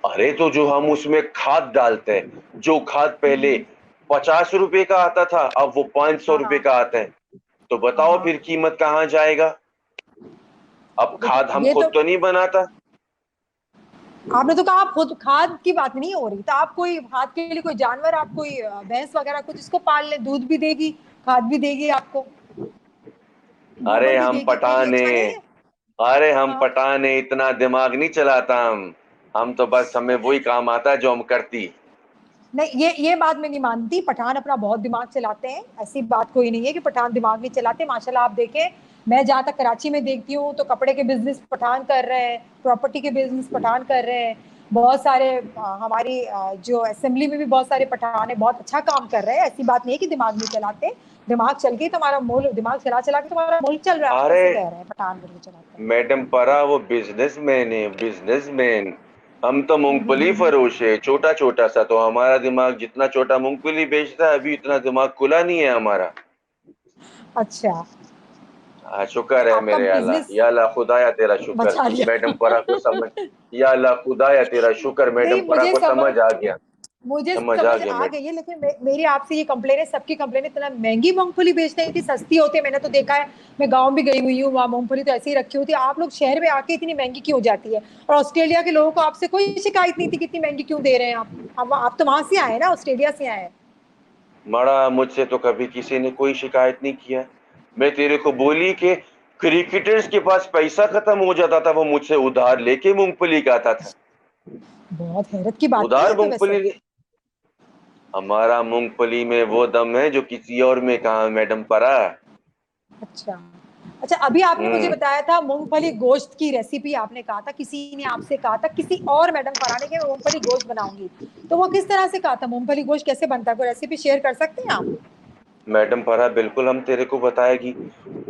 [SPEAKER 6] अरे तो जो हम उसमें खाद डालते हैं, जो खाद पहले 50 रुपए का आता था, अब वो 500
[SPEAKER 1] हाँ
[SPEAKER 6] रुपए
[SPEAKER 1] हाँ।
[SPEAKER 6] का आता है। तो
[SPEAKER 1] हाँ
[SPEAKER 6] बताओ
[SPEAKER 1] हाँ।
[SPEAKER 6] फिर कीमत कहाँ जाएगा। अब खाद
[SPEAKER 1] लेकिन
[SPEAKER 6] हम
[SPEAKER 1] ये तो,
[SPEAKER 6] खुद तो नहीं बनाता।
[SPEAKER 1] आपने तो कहा आप खुद, खाद की बात नहीं हो रही, तो आप कोई खाद के लिए कोई जानवर, आप कोई भैंस वगैरह कुछ इसको पाल ले, दूध भी देगी, खाद भी देगी आपको,
[SPEAKER 6] अरे
[SPEAKER 1] गोबर भी
[SPEAKER 6] हम
[SPEAKER 1] देगी, तो ये
[SPEAKER 6] पठान
[SPEAKER 1] अच्छा नहीं
[SPEAKER 6] है।
[SPEAKER 1] है?
[SPEAKER 6] अरे हम
[SPEAKER 1] हाँ।
[SPEAKER 6] पठान है, इतना दिमाग नहीं चलाता हम तो बस हमें वही काम आता है जो हम करती।
[SPEAKER 1] नहीं, ये बात मैं नहीं मानती, पठान अपना बहुत दिमाग चलाते हैं, ऐसी बात कोई नहीं है कि पठान दिमाग नहीं चलाते, माशाल्लाह। आप देखें, मैं जहाँ तक कराची में देखती हूँ तो कपड़े के बिजनेस पठान कर रहे हैं, प्रॉपर्टी के बिजनेस पठान कर रहे हैं, बहुत सारे हमारी जो असेंबली में भी बहुत सारे पठान है, बहुत अच्छा काम कर रहे हैं, ऐसी बात नहीं है कि दिमाग नहीं चलाते। दिमाग चल के ही तुम्हारा मुल्क, दिमाग चला चला के तुम्हारा मुल्क चल रहा है, आप
[SPEAKER 6] अरे
[SPEAKER 1] कैसे कह रहे हैं पठान मुल्क चलाते हैं?
[SPEAKER 6] मैडम परा, वो बिजनेसमैन है, बिजनेसमैन। हम तो मूंगफली फरोश है, छोटा छोटा सा। तो हमारा दिमाग जितना छोटा मूंगफली बेचता है, अभी इतना दिमाग खुला नहीं है हमारा।
[SPEAKER 1] अच्छा।
[SPEAKER 6] हाँ शुक्र है
[SPEAKER 1] आपका
[SPEAKER 6] मेरे अल्लाह,
[SPEAKER 1] बिजनेस
[SPEAKER 6] या अल्लाह खुदाया तेरा शुक्र।
[SPEAKER 1] बचा लिया।
[SPEAKER 6] मैडम परा को समझ, या अल्लाह खुदाया तेरा शुक्र, मैडम
[SPEAKER 1] नहीं,
[SPEAKER 6] परा
[SPEAKER 1] मुझे
[SPEAKER 6] को
[SPEAKER 1] समझ,
[SPEAKER 6] समझ आ गया।
[SPEAKER 1] मुझे
[SPEAKER 6] समझ आ
[SPEAKER 1] समझ
[SPEAKER 6] गया
[SPEAKER 1] आ
[SPEAKER 6] मैडम।
[SPEAKER 1] गई है, लेकिन मेरी आपसे ये कंप्लेन है, सबकी कंप्लेन है, इतना महंगी मूंगफली बेचते हैं, इतनी सस्ती होती है, मैंने तो देखा है, मैं गांव भी गई हुई हूँ, वहाँ मूंगफली तो ऐसे ही रखी होती है, आप लोग शहर में आके इतनी महंगी क्यों जाती है? और ऑस्ट्रेलिया के लोगों को आपसे कोई शिकायत नहीं थी कि इतनी महंगी क्यों दे रहे हैं आप? आप तो वहां से आए ना, ऑस्ट्रेलिया से आए हैं।
[SPEAKER 6] मरा मुझसे तो कभी किसी ने कोई शिकायत नहीं किया। मैं तेरे को बोली कि क्रिकेटर्स के पास पैसा खत्म हो जाता था, वो मुझसे उधार लेके मूंगफली खाता था।
[SPEAKER 1] बहुत हैरत की बात है
[SPEAKER 6] उधार
[SPEAKER 1] ये तो वैसे।
[SPEAKER 6] मूंगफली। हमारा मूंगफली में वो दम है जो किसी और में कहा मैडम परा।
[SPEAKER 1] अच्छा। अच्छा, अभी आपने मुझे
[SPEAKER 6] हम्म।
[SPEAKER 1] बताया था मूंगफली गोश्त की रेसिपी, आपने कहा था, किसी ने आपसे कहा था, किसी और मैडम फराने के, मैं मूंगफली गोश्त बनाऊंगी, तो वो किस तरह से कहा था, मूंगफली गोश्त कैसे बनता है, कोई रेसिपी शेयर कर सकते हैं आप?
[SPEAKER 6] मैडम परा बिल्कुल हम तेरे को बताएगी।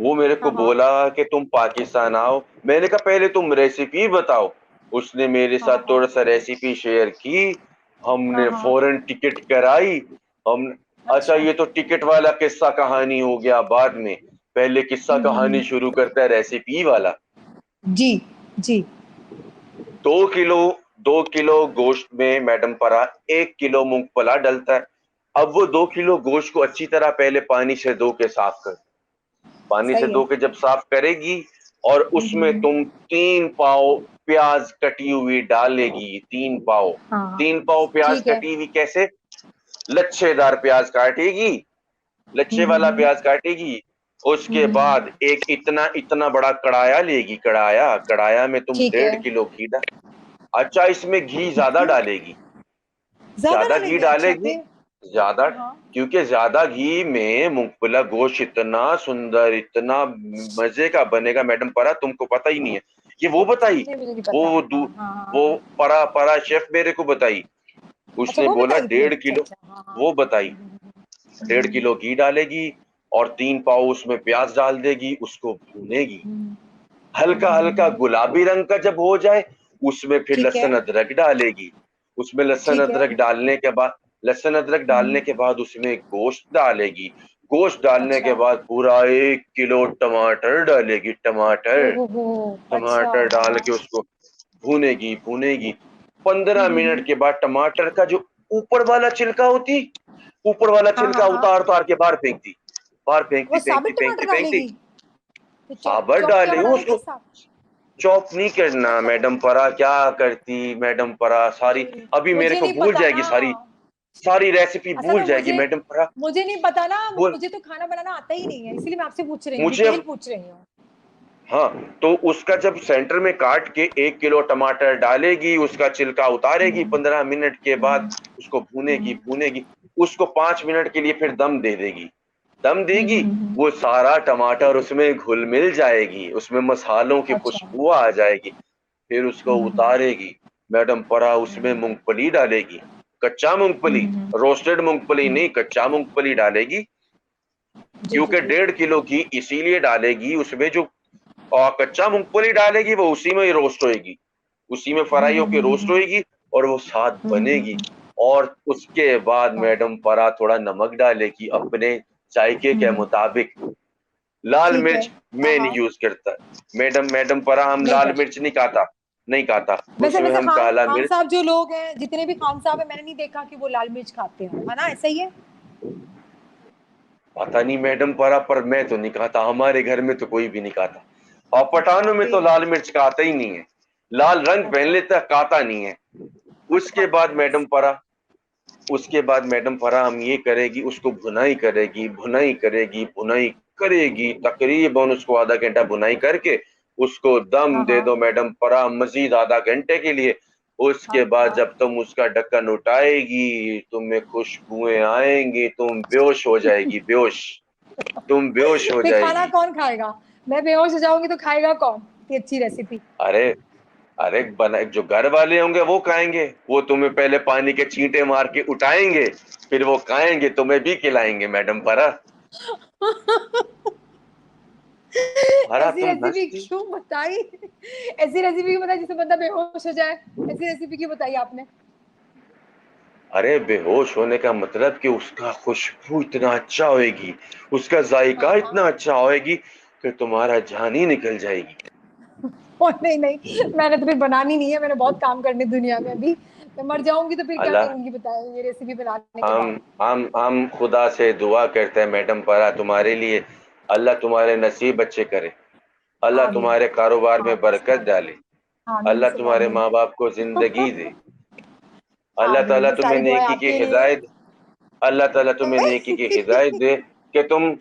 [SPEAKER 6] वो मेरे को
[SPEAKER 1] हाँ हाँ।
[SPEAKER 6] बोला कि तुम पाकिस्तान आओ। मैंने कहा पहले तुम रेसिपी बताओ। उसने मेरे
[SPEAKER 1] हाँ
[SPEAKER 6] साथ
[SPEAKER 1] हाँ।
[SPEAKER 6] थोड़ा सा रेसिपी शेयर की।
[SPEAKER 1] हाँ
[SPEAKER 6] हमने
[SPEAKER 1] हाँ।
[SPEAKER 6] फौरन टिकट कराई। हम। अच्छा
[SPEAKER 1] अच्छा।
[SPEAKER 6] ये तो टिकट वाला किस्सा कहानी हो गया बाद में। पहले किस्सा कहानी
[SPEAKER 1] हम्म।
[SPEAKER 6] शुरू करता है रेसिपी वाला।
[SPEAKER 1] जी। जी।
[SPEAKER 6] 2 किलो 2 किलो गोश्त में मैडम परा 1 किलो मूंगफला डलता है। अब वो 2 किलो गोश्त को अच्छी तरह पहले पानी से धो के साफ कर। पानी से
[SPEAKER 1] सही है।
[SPEAKER 6] धो के जब साफ करेगी, और उसमें तुम 3 पाव प्याज कटी हुई डालेगी, 3 पाव।
[SPEAKER 1] हाँ।
[SPEAKER 6] 3 पाव प्याज
[SPEAKER 1] ठीक है।
[SPEAKER 6] कटी हुई कैसे? लच्छेदार प्याज काटेगी, लच्छे वाला
[SPEAKER 1] हम्म।
[SPEAKER 6] प्याज काटेगी। उसके
[SPEAKER 1] हम्म।
[SPEAKER 6] बाद एक इतना इतना बड़ा कढ़ाया लेगी, कढ़ाया कढ़ाया में तुम
[SPEAKER 1] ठीक है।
[SPEAKER 6] 1.5 किलो घी डाल। अच्छा इसमें घी ज्यादा
[SPEAKER 1] क्यों
[SPEAKER 6] डालेगी।
[SPEAKER 1] ज्यादा
[SPEAKER 6] ज्यादा घी
[SPEAKER 1] डालेंगे? अच्छा,
[SPEAKER 6] डालेगी,
[SPEAKER 1] फिर?
[SPEAKER 6] ज्यादा।
[SPEAKER 1] हाँ हाँ।
[SPEAKER 6] क्योंकि ज्यादा घी में मूंगफला गोश्त इतना सुंदर, इतना मजे का बनेगा मैडम परा, तुमको पता ही नहीं है। ये वो बताई।
[SPEAKER 1] नहीं, मुझे नहीं
[SPEAKER 6] वो
[SPEAKER 1] पता।
[SPEAKER 6] दू,
[SPEAKER 1] हाँ हाँ
[SPEAKER 6] वो
[SPEAKER 1] हाँ।
[SPEAKER 6] परा परा शेफ मेरे को बताई।
[SPEAKER 1] अच्छा,
[SPEAKER 6] उसने
[SPEAKER 1] वो
[SPEAKER 6] बोला
[SPEAKER 1] बताई थी?
[SPEAKER 6] डेढ़
[SPEAKER 1] अच्छा
[SPEAKER 6] किलो
[SPEAKER 1] अच्छा। हाँ हाँ।
[SPEAKER 6] वो बताई। 1.5 किलो घी डालेगी, और 3 पाव उसमें प्याज डाल देगी, उसको भूनेगी।
[SPEAKER 1] हम्म,
[SPEAKER 6] हल्का हल्का गुलाबी रंग का जब हो जाए, उसमें फिर
[SPEAKER 1] ठीक है,
[SPEAKER 6] लहसुन अदरक डालेगी। उसमें लहसुन
[SPEAKER 1] ठीक है।
[SPEAKER 6] अदरक डालने के बाद उसमें गोश्त डालेगी। गोश्त डालने के
[SPEAKER 1] अच्छा।
[SPEAKER 6] बाद पूरा 1 किलो टमाटर डालेगी। टमाटर
[SPEAKER 1] ओहो। अच्छा,
[SPEAKER 6] टमाटर डाल
[SPEAKER 1] हाँ।
[SPEAKER 6] के उसको भूनेगी भूनेगी। 15 मिनट के बाद टमाटर का जो ऊपर वाला छिलका होती, ऊपर वाला
[SPEAKER 1] हाँ,
[SPEAKER 6] छिलका
[SPEAKER 1] हाँ, हाँ।
[SPEAKER 6] उतार उतार के बाहर फेंकती, बाहर
[SPEAKER 1] वो
[SPEAKER 6] फेंकती फेंकती
[SPEAKER 1] साबित
[SPEAKER 6] फेंकती
[SPEAKER 1] टमाटर
[SPEAKER 6] फेंकती।
[SPEAKER 1] डालेगी? तो
[SPEAKER 6] साबुत
[SPEAKER 1] चॉप किया
[SPEAKER 6] डाले
[SPEAKER 1] हुआ डालेगी
[SPEAKER 6] उसको, चॉप नहीं करना
[SPEAKER 1] अच्छा,
[SPEAKER 6] मैडम परा, क्या करती मैडम परा, सारी
[SPEAKER 1] नहीं,
[SPEAKER 6] अभी मेरे
[SPEAKER 1] मुझे
[SPEAKER 6] को
[SPEAKER 1] नहीं
[SPEAKER 6] भूल
[SPEAKER 1] पता ना।
[SPEAKER 6] जाएगी, सारी सारी रेसिपी
[SPEAKER 1] असल
[SPEAKER 6] भूल
[SPEAKER 1] में
[SPEAKER 6] जाएगी मैडम परा।
[SPEAKER 1] मुझे नहीं पता ना,
[SPEAKER 6] बोल
[SPEAKER 1] मुझे तो खाना बनाना आता ही नहीं है, इसीलिए मैं आपसे पूछ रही हूँ,
[SPEAKER 6] मुझे
[SPEAKER 1] डिटेल पूछ रही हूँ।
[SPEAKER 6] हाँ, तो उसका जब सेंटर में काट के 1 किलो टमाटर डालेगी, उसका छिलका उतारेगी,
[SPEAKER 1] हम्म,
[SPEAKER 6] 15 मिनट के बाद
[SPEAKER 1] हम्म,
[SPEAKER 6] उसको भूनेगी
[SPEAKER 1] हम्म,
[SPEAKER 6] भूनेगी। उसको 5 मिनट के लिए फिर दम दे देगी। दम देगी,
[SPEAKER 1] हम्म।
[SPEAKER 6] वो सारा टमाटर उसमें घुल मिल जाएगी, उसमें मसालों की
[SPEAKER 1] अच्छा।
[SPEAKER 6] खुशबू आ जाएगी। फिर उसको
[SPEAKER 1] हम्म,
[SPEAKER 6] उतारेगी मैडम परा, उसमें मूंगफली डालेगी। कच्चा मूंगफली,
[SPEAKER 1] हम्म,
[SPEAKER 6] रोस्टेड मूंगफली
[SPEAKER 1] हम्म।
[SPEAKER 6] नहीं, कच्चा मूंगफली डालेगी।
[SPEAKER 1] जी, जी,
[SPEAKER 6] क्योंकि
[SPEAKER 1] जी।
[SPEAKER 6] 1.5 किलो घी इसीलिए डालेगी, उसमें जो कच्चा मूंगफली डालेगी वो उसी में ही रोस्ट होएगी, उसी में फ्राई होके रोस्ट होएगी और वो साथ बनेगी।
[SPEAKER 1] हम्म।
[SPEAKER 6] और उसके बाद
[SPEAKER 1] हाँ,
[SPEAKER 6] मैडम परा थोड़ा नमक डालेगी अपने जायके के
[SPEAKER 1] हम्म,
[SPEAKER 6] मुताबिक। लाल
[SPEAKER 1] ठीक है।
[SPEAKER 6] मिर्च
[SPEAKER 1] हाँ,
[SPEAKER 6] मैं नहीं
[SPEAKER 1] हाँ।
[SPEAKER 6] यूज करता। मैडम मैडम परा, हम
[SPEAKER 1] नहीं
[SPEAKER 6] लाल
[SPEAKER 1] कर
[SPEAKER 6] मिर्च नहीं खाता, नहीं खाता।
[SPEAKER 1] वैसे
[SPEAKER 6] उसमें
[SPEAKER 1] वैसे
[SPEAKER 6] हम
[SPEAKER 1] खान
[SPEAKER 6] काला
[SPEAKER 1] खान
[SPEAKER 6] मिर्च,
[SPEAKER 1] साहब जो लोग हैं, जितने भी खान साहब है, मैंने नहीं देखा कि वो लाल मिर्च खाते हो, है ना? ऐसा ही है?
[SPEAKER 6] पता नहीं मैडम परा, पर मैं तो नहीं खाता, हमारे घर में तो कोई भी नहीं खाता। और
[SPEAKER 1] अच्छा,
[SPEAKER 6] पठानों में तो
[SPEAKER 1] फिर।
[SPEAKER 6] लाल मिर्च खाता ही नहीं है, लाल रंग पहन
[SPEAKER 1] अच्छा,
[SPEAKER 6] लेता, खाता नहीं है।
[SPEAKER 1] अच्छा,
[SPEAKER 6] उसके बाद मैडम परा, उसके बाद मैडम फराह हम ये करेगी, उसको भुनाई करेगी भुनाई करेगी भुनाई करेगी, तकरीबन उसको आधा घंटा भुनाई करके उसको दम
[SPEAKER 1] हाँ,
[SPEAKER 6] दे
[SPEAKER 1] हाँ,
[SPEAKER 6] दो मैडम फराह, मजीद आधा घंटे के लिए।
[SPEAKER 1] हाँ,
[SPEAKER 6] उसके बाद
[SPEAKER 1] हाँ।
[SPEAKER 6] जब तुम उसका ढक्कन उठाएगी, तुम्हें खुशबुएं आएंगी, तुम बेहोश हो जाएगी, बेहोश, तुम बेहोश हो
[SPEAKER 1] फिर खाना
[SPEAKER 6] जाएगी।
[SPEAKER 1] कौन खाएगा? मैं बेहोश हो जाऊंगी तो खाएगा कौन इतनी अच्छी रेसिपी?
[SPEAKER 6] अरे अरे बना, जो घर वाले होंगे वो खाएंगे, वो तुम्हें पहले पानी के छींटे मार के उठाएंगे, फिर वो खाएंगे, तुम्हें भी खिलाएंगे मैडम परा। परा
[SPEAKER 1] ऐसी
[SPEAKER 6] तुम
[SPEAKER 1] रेसिपी
[SPEAKER 6] हंसती,
[SPEAKER 1] क्यों बताई? ऐसी रेसिपी क्यों बताई जिससे बंदा बेहोश हो जाए? ऐसी रेसिपी क्यों बताई आपने?
[SPEAKER 6] अरे बेहोश होने का मतलब कि उसका खुशबू इतना अच्छा होएगी, उसका जायका
[SPEAKER 1] हाँ, हाँ।
[SPEAKER 6] इतना अच्छा होएगी कि तुम्हारा जान ही निकल जाएगी।
[SPEAKER 1] और नहीं नहीं, मैंने तो फिर बनानी नहीं है, मैंने बहुत काम करने दुनिया में अभी। मैं मर जाऊंगी तो फिर क्या
[SPEAKER 6] अल्लाह,
[SPEAKER 1] करूंगी बताए, ये रेसिपी बनाने के
[SPEAKER 6] हम
[SPEAKER 1] बाद?
[SPEAKER 6] हम खुदा से दुआ करते हैं मैडम परा तुम्हारे लिए, अल्लाह तुम्हारे नसीब अच्छे करे, अल्लाह
[SPEAKER 1] आमीन।
[SPEAKER 6] तुम्हारे कारोबार में
[SPEAKER 1] आमीन
[SPEAKER 6] बरकत
[SPEAKER 1] सुबह
[SPEAKER 6] डाले,
[SPEAKER 1] आमीन
[SPEAKER 6] अल्लाह
[SPEAKER 1] सुबह
[SPEAKER 6] तुम्हारे
[SPEAKER 1] आमीन।
[SPEAKER 6] माँ बाप को जिंदगी दे, अल्लाह
[SPEAKER 1] आमीन,
[SPEAKER 6] ताला
[SPEAKER 1] ये
[SPEAKER 6] तुम्हें
[SPEAKER 1] सारी दुआएं
[SPEAKER 6] नेकी की
[SPEAKER 1] आपके लिए।
[SPEAKER 6] हिदायत, अल्लाह ताला तुम्हें नेकी की हिदायत दे कि
[SPEAKER 1] आमीन आमीन।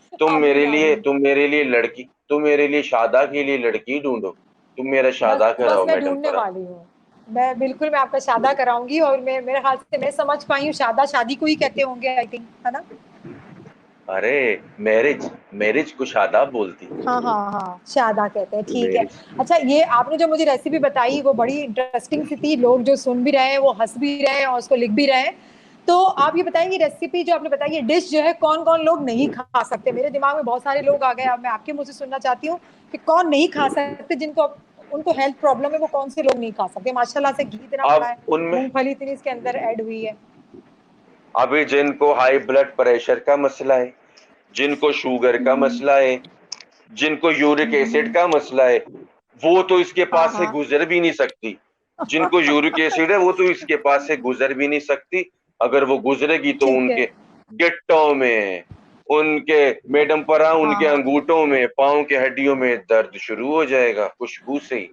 [SPEAKER 6] तुम मेरे लिए लड़की, तुम मेरे लिए शादा के लिए लड़की ढूंढो, तुम मेरा
[SPEAKER 1] बस
[SPEAKER 6] शादा
[SPEAKER 1] बस
[SPEAKER 6] कराओ
[SPEAKER 1] मैं
[SPEAKER 6] मैडम
[SPEAKER 1] ढूंढने
[SPEAKER 6] परा।
[SPEAKER 1] वाली हूँ। मैं आपका शादा कराऊंगी, और मैं मेरे ख्याल से मैं समझ पाई हूँ, शादा शादी को ही कहते होंगे, आई थिंक, है ना?
[SPEAKER 6] अरे मैरिज, मैरिज को शादा बोलती,
[SPEAKER 1] हाँ हाँ हाँ, शादा कहते हैं, ठीक है।
[SPEAKER 6] मैरिज।
[SPEAKER 1] अच्छा, ये आपने जो मुझे रेसिपी बताई वो बड़ी इंटरेस्टिंग सी थी, लोग जो सुन भी रहे हैं वो हंस भी रहे हैं और उसको लिख भी रहे हैं। तो आप ये बताइए, रेसिपी जो आपने बताई, ये डिश जो है कौन कौन लोग नहीं खा सकते? मेरे दिमाग में बहुत सारे लोग आ गए, अब मैं आपके मुंह से सुनना चाहती हूँ कि कौन नहीं खा सकते, जिनको उनको हेल्थ प्रॉब्लम है, वो कौन से लोग नहीं खा सकते? माशाल्लाह से घी इतना पड़ा
[SPEAKER 6] अब
[SPEAKER 1] है,
[SPEAKER 6] उनमें,
[SPEAKER 1] मूंगफली इतनी इसके अंदर ऐड हुई है।
[SPEAKER 6] अभी जिनको हाई ब्लड प्रेशर का मसला है, जिनको शुगर का
[SPEAKER 1] हम्म,
[SPEAKER 6] मसला है, जिनको यूरिक एसिड
[SPEAKER 1] हम्म।
[SPEAKER 6] का मसला है, वो तो इसके
[SPEAKER 1] हाँ
[SPEAKER 6] पास से
[SPEAKER 1] हाँ।
[SPEAKER 6] गुजर भी नहीं सकती। जिनको यूरिक एसिड है वो तो इसके पास से गुजर भी नहीं सकती। अगर वो गुजरेगी तो
[SPEAKER 1] ठीक है।
[SPEAKER 6] उनके गिट्टों में, उनके मैडम परा,
[SPEAKER 1] हाँ
[SPEAKER 6] उनके
[SPEAKER 1] हाँ।
[SPEAKER 6] अंगूठों में, पाँव के हड्डियों में दर्द शुरू हो जाएगा खुशबू से ही।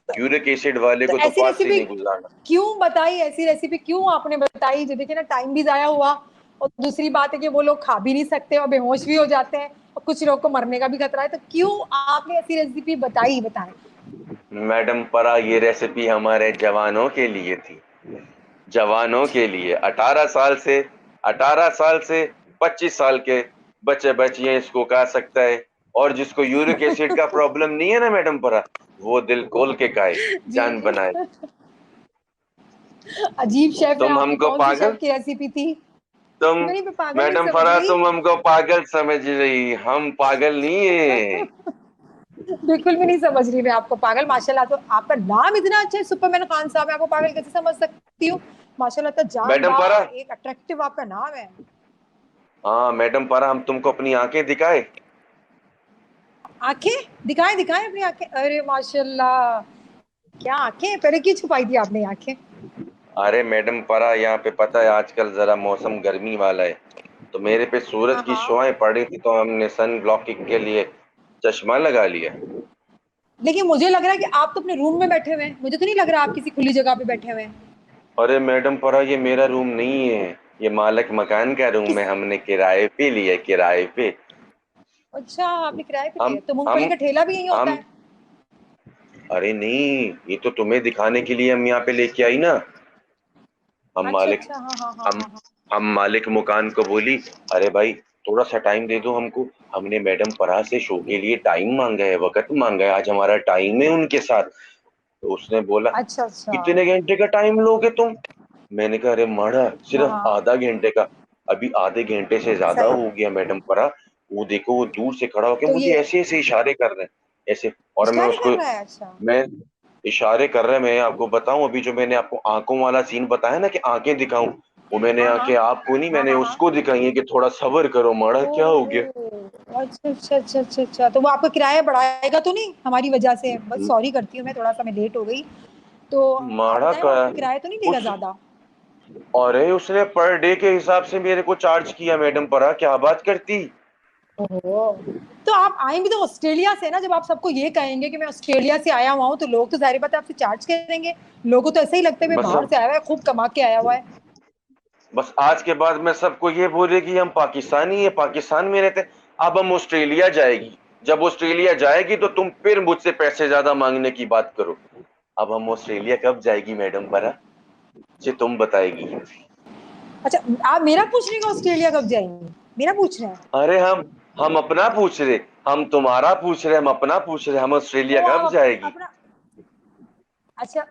[SPEAKER 6] यूरिक एसिड वाले
[SPEAKER 1] तो
[SPEAKER 6] को तो
[SPEAKER 1] ऐसी
[SPEAKER 6] पास से
[SPEAKER 1] रेसिपी
[SPEAKER 6] नहीं गुजारना।
[SPEAKER 1] क्यों बताई? ऐसी रेसिपी क्यों आपने बताई? जो देखिए ना, टाइम भी जाया हुआ, और दूसरी बात है कि वो लोग खा भी नहीं सकते और बेहोश भी हो जाते हैं, और कुछ लोग को मरने का भी खतरा है, तो क्यों आपने ऐसी रेसिपी बताई, बताएं?
[SPEAKER 6] मैडम परा, ये रेसिपी हमारे जवानों के लिए थी, जवानों के लिए। 18 साल से 25 साल के बच्चे बच्चियां इसको खा सकता है। और जिसको यूरिक एसिड का प्रॉब्लम नहीं है ना मैडम परा, वो दिल खोल के खाए,
[SPEAKER 1] जी।
[SPEAKER 6] जान बनाए।
[SPEAKER 1] अजीब शेफ है
[SPEAKER 6] तुम
[SPEAKER 1] आप, ये
[SPEAKER 6] हमको
[SPEAKER 1] कौन सी
[SPEAKER 6] पागल,
[SPEAKER 1] शेफ की रेसिपी थी?
[SPEAKER 6] तुम
[SPEAKER 1] नहीं, मैं पागल नहीं
[SPEAKER 6] मैडम
[SPEAKER 1] समझ
[SPEAKER 6] फराह,
[SPEAKER 1] रही।
[SPEAKER 6] तुम हमको पागल समझ रही, हम पागल नहीं है।
[SPEAKER 1] बिल्कुल भी नहीं समझ रही मैं आपको पागल। माशाल्लाह, तो आपका नाम इतना अच्छा है सुपरमैन खान साहब, मैं आपको पागल कैसे समझ सकती हूँ? माशाल्लाह, तो
[SPEAKER 6] मैडम
[SPEAKER 1] जानदार,
[SPEAKER 6] फराह,
[SPEAKER 1] एक अट्रैक्टिव आपका नाम है।
[SPEAKER 6] हाँ मैडम फराह, हम तुमको अपनी आंखें दिखाए?
[SPEAKER 1] आंखें दिखाएं? दिखाएं अपनी आंखें। अरे माशाल्लाह, क्या आंखें! पहले क्यों छुपाई थी आपने ये आंखें?
[SPEAKER 6] अरे मैडम फराह, यहाँ पे पता है आजकल जरा मौसम गर्मी वाला है, तो मेरे पे सूरज
[SPEAKER 1] हाँ
[SPEAKER 6] की
[SPEAKER 1] हाँ।
[SPEAKER 6] शुआएं पड़ी थी, तो हमने सन ब्लॉकिंग के लिए चश्मा लगा लिया।
[SPEAKER 1] लेकिन मुझे लग रहा है कि आप तो अपने रूम में बैठे हुए हैं, मुझे तो नहीं लग रहा आप किसी खुली जगह पे बैठे हुए हैं।
[SPEAKER 6] अरे मैडम फराह, ये मेरा रूम नहीं है, ये मालिक मकान का रूम
[SPEAKER 1] किस?
[SPEAKER 6] है, हमने किराए पे लिया है, किराए पे।
[SPEAKER 1] अच्छा, आपने किराए पे
[SPEAKER 6] हम
[SPEAKER 1] लिया? तो मूंगफली
[SPEAKER 6] हम
[SPEAKER 1] का ठेला भी यही होता
[SPEAKER 6] हम
[SPEAKER 1] है?
[SPEAKER 6] अरे नहीं, ये तो तुम्हें दिखाने के लिए हम यहाँ पे लेके आई ना। हम
[SPEAKER 1] अच्छा
[SPEAKER 6] मालिक
[SPEAKER 1] अच्छा, हाँ हाँ हाँ
[SPEAKER 6] हम
[SPEAKER 1] हाँ हाँ।
[SPEAKER 6] हम मालिक मकान को बोली, अरे भाई थोड़ा सा टाइम दे दो हमको। हमने मैडम फराह से शो के लिए टाइम मांगा है, वक्त मांगा है, आज हमारा टाइम है उनके साथ। तो उसने बोला,
[SPEAKER 1] अच्छा अच्छा।
[SPEAKER 6] कितने घंटे का टाइम लोगे तुम? मैंने कहा, अरे माड़ा,
[SPEAKER 1] हाँ
[SPEAKER 6] सिर्फ
[SPEAKER 1] हाँ।
[SPEAKER 6] आधा घंटे का। अभी आधे घंटे से ज्यादा
[SPEAKER 1] सही।
[SPEAKER 6] हो गया मैडम फराह। वो देखो, वो दूर से खड़ा होकर
[SPEAKER 1] तो
[SPEAKER 6] मुझे
[SPEAKER 1] ये
[SPEAKER 6] ऐसे ऐसे इशारे कर रहे हैं, ऐसे। और मैं
[SPEAKER 1] इशारे
[SPEAKER 6] उसको,
[SPEAKER 1] कर रहा है? अच्छा।
[SPEAKER 6] मैं इशारे कर रहे हैं। मैं आपको बताऊं, अभी जो मैंने आपको आंखों वाला सीन बताया ना कि आंखें दिखाऊं, वो मैंने
[SPEAKER 1] हाँ हाँ
[SPEAKER 6] आंखें आपको नहीं,
[SPEAKER 1] हाँ
[SPEAKER 6] मैंने
[SPEAKER 1] हाँ हाँ।
[SPEAKER 6] उसको दिखाई है कि थोड़ा सब्र करो माड़ा, क्या हो गया?
[SPEAKER 1] ओह, अच्छा अच्छा अच्छा अच्छा अच्छा, तो वो आपका किराया बढ़ाएगा तो नहीं हमारी वजह से? बस सॉरी करती हूँ, मैं थोड़ा सा मैं लेट हो गई। तो आप
[SPEAKER 6] माड़ा
[SPEAKER 1] बताएं, वो
[SPEAKER 6] का
[SPEAKER 1] आपका किराया तो नहीं लेगा
[SPEAKER 6] उस
[SPEAKER 1] ज्यादा?
[SPEAKER 6] अरे उसने पर डे के हिसाब से मेरे को चार्ज किया मैडम परा, क्या बात करती।
[SPEAKER 1] ओहो, तो आप आए भी तो ऑस्ट्रेलिया से ना। जब आप सबको ये कहेंगे कि मैं ऑस्ट्रेलिया से आया हुआ हूँ, तो लोग तो जाहिर बात है आपसे चार्ज करेंगे। लोगों तो ऐसे ही लगता है भाई
[SPEAKER 6] बस
[SPEAKER 1] बाहर
[SPEAKER 6] अब
[SPEAKER 1] से आया हुआ है, खूब कमा के आया हुआ है।
[SPEAKER 6] बस आज के बाद मैं सबको ये बोले कि हम पाकिस्तानी है, पाकिस्तान में रहते हैं। अब हम ऑस्ट्रेलिया जाएगी, जब ऑस्ट्रेलिया जाएगी तो तुम फिर मुझसे पैसे ज्यादा मांगने की बात करो। अब हम ऑस्ट्रेलिया कब जाएगी मैडम परा, ये तुम बताएगी।
[SPEAKER 1] अच्छा, आप मेरा पूछ रहे हैं कि ऑस्ट्रेलिया कब जाएंगे? मेरा पूछ रहे हैं?
[SPEAKER 6] अरे हम अपना पूछ रहे, हम तुम्हारा पूछ रहे, हम अपना पूछ रहे, हम ऑस्ट्रेलिया
[SPEAKER 1] ओ,
[SPEAKER 6] कब
[SPEAKER 1] आप
[SPEAKER 6] जाएगी?
[SPEAKER 1] अपना। अच्छा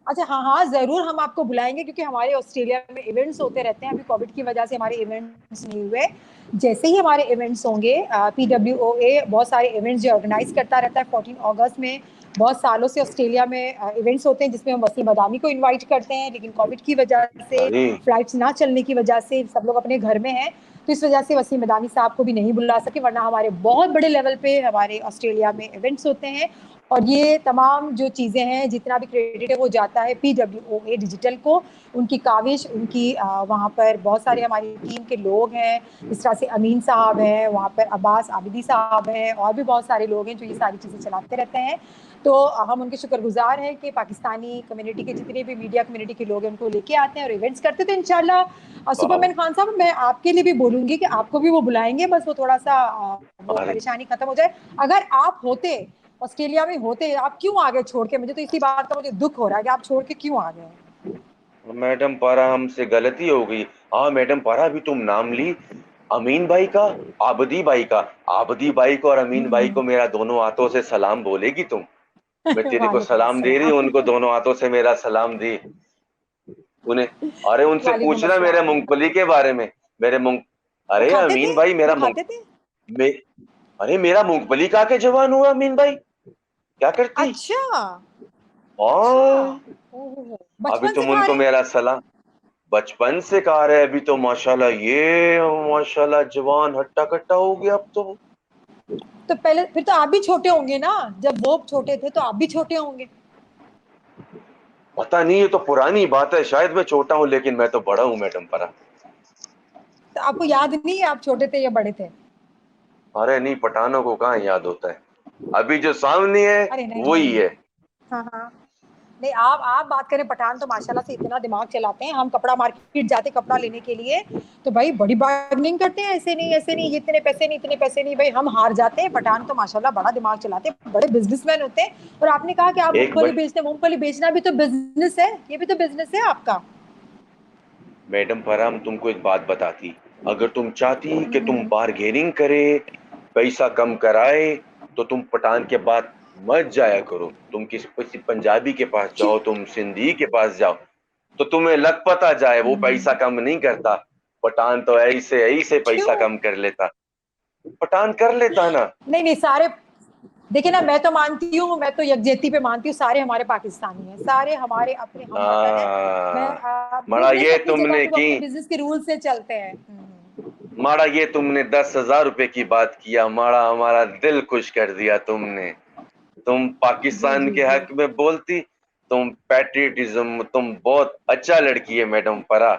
[SPEAKER 1] अच्छा, हाँ हाँ, जरूर हम आपको बुलाएंगे, क्योंकि हमारे ऑस्ट्रेलिया में इवेंट्स होते रहते हैं। अभी कोविड की वजह से हमारे इवेंट्स नहीं हुए। जैसे ही हमारे इवेंट्स होंगे, PWOA बहुत सारे इवेंट्स जो ऑर्गेनाइज करता रहता है। 14 अगस्त में बहुत सालों से ऑस्ट्रेलिया में इवेंट्स होते हैं, जिसमें हम वसीम बदामी को इनवाइट करते हैं, लेकिन कोविड की वजह से,
[SPEAKER 6] अरे
[SPEAKER 1] फ्लाइट्स ना चलने की वजह से सब लोग अपने घर में हैं। तो इस वजह से वसीम बदामी साहब को भी नहीं बुला सके, वरना हमारे बहुत बड़े लेवल पे हमारे ऑस्ट्रेलिया में इवेंट्स होते हैं। और ये तमाम जो चीज़ें हैं, जितना भी क्रेडिट है वो जाता है PWOA डिजिटल को। उनकी काविश, उनकी वहाँ पर बहुत सारे हमारी टीम के लोग हैं। इस तरह से अमीन साहब हैं वहाँ पर, अब्बास आबिदी साहब हैं, और भी बहुत सारे लोग हैं जो ये सारी चीज़ें चलाते रहते हैं। तो हम उनके शुक्रगुजार हैं कि पाकिस्तानी कम्युनिटी के जितने भी मीडिया कम्युनिटी के लोग हैं उनको लेके आते हैं और इवेंट्स करते हैं। तो इंशाल्लाह
[SPEAKER 6] वाह,
[SPEAKER 1] सुपरमैन खान साहब, मैं आपके लिए भी बोलूंगी कि आपको भी वो बुलाएंगे। बस वो थोड़ा सा वो
[SPEAKER 6] अरे
[SPEAKER 1] परेशानी खत्म हो जाए। अगर आप होते, ऑस्ट्रेलिया में होते, आप क्यों आ गए छोड़ के? मुझे तो इसी बात का मुझे दुख हो रहा है कि आप छोड़ के क्यों आ गए।
[SPEAKER 6] मैडम पारा, हमसे गलती हो गई। हाँ मैडम पारा, अभी तुम नाम ली अमीन भाई का, आबदी भाई का। आबदी भाई को और अमीन भाई को मेरा दोनों हाथों से सलाम बोलेगी तुम? मैं तेरे को
[SPEAKER 1] वालेकुम
[SPEAKER 6] सलाम दे रही हूँ,
[SPEAKER 1] अस्सलाम।
[SPEAKER 6] उनको दोनों हाथों से मेरा सलाम दे उन्हें। अरे उनसे
[SPEAKER 1] वालेकुम
[SPEAKER 6] पूछना मेरे
[SPEAKER 1] अस्सलाम।
[SPEAKER 6] मूंगफली के बारे में। मेरे मूंग
[SPEAKER 1] वो
[SPEAKER 6] अरे
[SPEAKER 1] खाते थे?
[SPEAKER 6] अमीन भाई,
[SPEAKER 1] वो
[SPEAKER 6] मेरा मूंग
[SPEAKER 1] खाते थे?
[SPEAKER 6] मे... अरे मेरा मूंगफली खा के जवान हुआ अमीन भाई, क्या करती?
[SPEAKER 1] अच्छा अच्छा।
[SPEAKER 6] हाँ,
[SPEAKER 1] ओहो,
[SPEAKER 6] अभी
[SPEAKER 1] बचपन से
[SPEAKER 6] तुम
[SPEAKER 1] खा
[SPEAKER 6] उनको
[SPEAKER 1] रहे हैं?
[SPEAKER 6] मेरा सलाम बचपन से खा रहे, अभी तो माशाल्लाह, ये माशाल्लाह जवान हट्टा कट्टा हो गया अब तो।
[SPEAKER 1] तो पहले फिर तो आप भी छोटे होंगे ना? जब वो छोटे थे तो आप भी छोटे होंगे।
[SPEAKER 6] पता नहीं, ये तो पुरानी बात है, शायद मैं छोटा हूँ लेकिन मैं तो बड़ा हूँ मैडम परा।
[SPEAKER 1] तो आपको याद नहीं है आप छोटे थे या बड़े थे?
[SPEAKER 6] अरे नहीं, पठानों को कहाँ याद होता है, अभी जो सामने है
[SPEAKER 1] अरे नहीं
[SPEAKER 6] वही
[SPEAKER 1] नहीं।
[SPEAKER 6] है।
[SPEAKER 1] हाँ हाँ। नहीं, आप बात करें, पठान तो माशाल्लाह से इतना दिमाग चलाते हैं। हम कपड़ा मार्केट जाते कपड़ा लेने के लिए, तो भाई बड़ी बार्गेनिंग करते हैं, ऐसे नहीं ऐसे नहीं, इतने पैसे नहीं इतने पैसे नहीं, भाई हम हार जाते हैं। पठान तो माशाल्लाह बड़ा दिमाग चलाते हैं, बड़े बिजनेसमैन होते हैं। और आपने कहा कि आप
[SPEAKER 6] एक
[SPEAKER 1] मूंगफली
[SPEAKER 6] बार
[SPEAKER 1] बेचते हैं, मूंगफली बेचना भी तो बिजनेस है, ये भी तो बिजनेस है आपका।
[SPEAKER 6] मैडम परा, हम तुमको एक बात बताती, अगर तुम चाहती कि तुम
[SPEAKER 1] हम्म।
[SPEAKER 6] बार्गेनिंग करे, पैसा कम कराए, तो तुम पठान के बाद मत जाया करो। तुम किसी पंजाबी के पास
[SPEAKER 1] क्यों?
[SPEAKER 6] जाओ, तुम सिंधी के पास जाओ, तो तुम्हें लग पता जाए वो पैसा
[SPEAKER 1] हम्म।
[SPEAKER 6] कम नहीं करता। पठान तो ऐसे पैसा
[SPEAKER 1] क्यों?
[SPEAKER 6] कम कर लेता, पठान कर लेता ना।
[SPEAKER 1] नहीं नहीं, सारे देखिए ना, मैं तो मानती हूँ, मैं तो यकजहती पे मानती हूँ, सारे हमारे पाकिस्तानी हैं, सारे हमारे अपने हम वतन हैं। मैं
[SPEAKER 6] मड़ा
[SPEAKER 1] बिजनेस
[SPEAKER 6] ये
[SPEAKER 1] अपनी जगह
[SPEAKER 6] तुमने
[SPEAKER 1] पे, वो
[SPEAKER 6] की,
[SPEAKER 1] अपने बिजनेस के रूल से चलते हैं।
[SPEAKER 6] माड़ा ये तुमने 10,000 रुपए की बात किया, माड़ा हमारा दिल खुश कर दिया तुमने। तुम
[SPEAKER 1] जी
[SPEAKER 6] पाकिस्तान
[SPEAKER 1] जी
[SPEAKER 6] के
[SPEAKER 1] जी।
[SPEAKER 6] हक में बोलती, तुम पैट्रियटिज्म, तुम बहुत अच्छा लड़की है मैडम परा,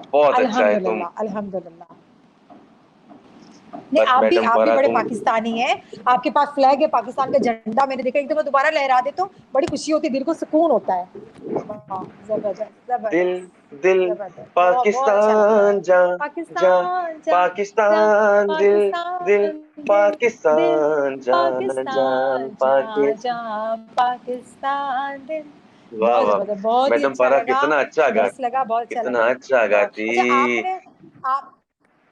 [SPEAKER 6] बहुत अच्छा है तुम।
[SPEAKER 1] अल्हम्दुलिल्लाह अल्हम्दुलिल्लाह। नहीं,
[SPEAKER 6] बस मैडम
[SPEAKER 1] आप भी
[SPEAKER 6] परा
[SPEAKER 1] बड़े
[SPEAKER 6] तुम,
[SPEAKER 1] पाकिस्तानी हैं। आपके पास फ्लैग है, पाकिस्तान का झंडा मैंने देखा, एकदम दोबारा लहरा दे तो बड़ी खुशी होती है, दिल को सुकून होता है। वाह, जबरदस्त
[SPEAKER 6] दिल
[SPEAKER 1] जबरदस्त
[SPEAKER 6] दिल
[SPEAKER 1] जबरदस्त, बहुत बहुत अच्छा लगता है।
[SPEAKER 6] पाकिस्तान जा, जा
[SPEAKER 1] पाकिस्तान जा, जा
[SPEAKER 6] पाकिस्तान दिल, दिल
[SPEAKER 1] पाकिस्तान दिल, दिल
[SPEAKER 6] पाकिस्तान जान जान
[SPEAKER 1] पाकिस्तान जा, जा
[SPEAKER 6] पाकिस्तान।
[SPEAKER 1] पाकिस्तान दिल।
[SPEAKER 6] वाह
[SPEAKER 1] बहुत
[SPEAKER 6] वाह,
[SPEAKER 1] जबरदस्त, बहुत ही
[SPEAKER 6] मैडम
[SPEAKER 1] अच्छा
[SPEAKER 6] परा
[SPEAKER 1] लगा।
[SPEAKER 6] कितना अच्छा गा,
[SPEAKER 1] मस्त लगा, बहुत अच्छा
[SPEAKER 6] कितना
[SPEAKER 1] लगा।
[SPEAKER 6] अच्छा
[SPEAKER 1] बहुत
[SPEAKER 6] गाती।
[SPEAKER 1] अच्छा। आपने आप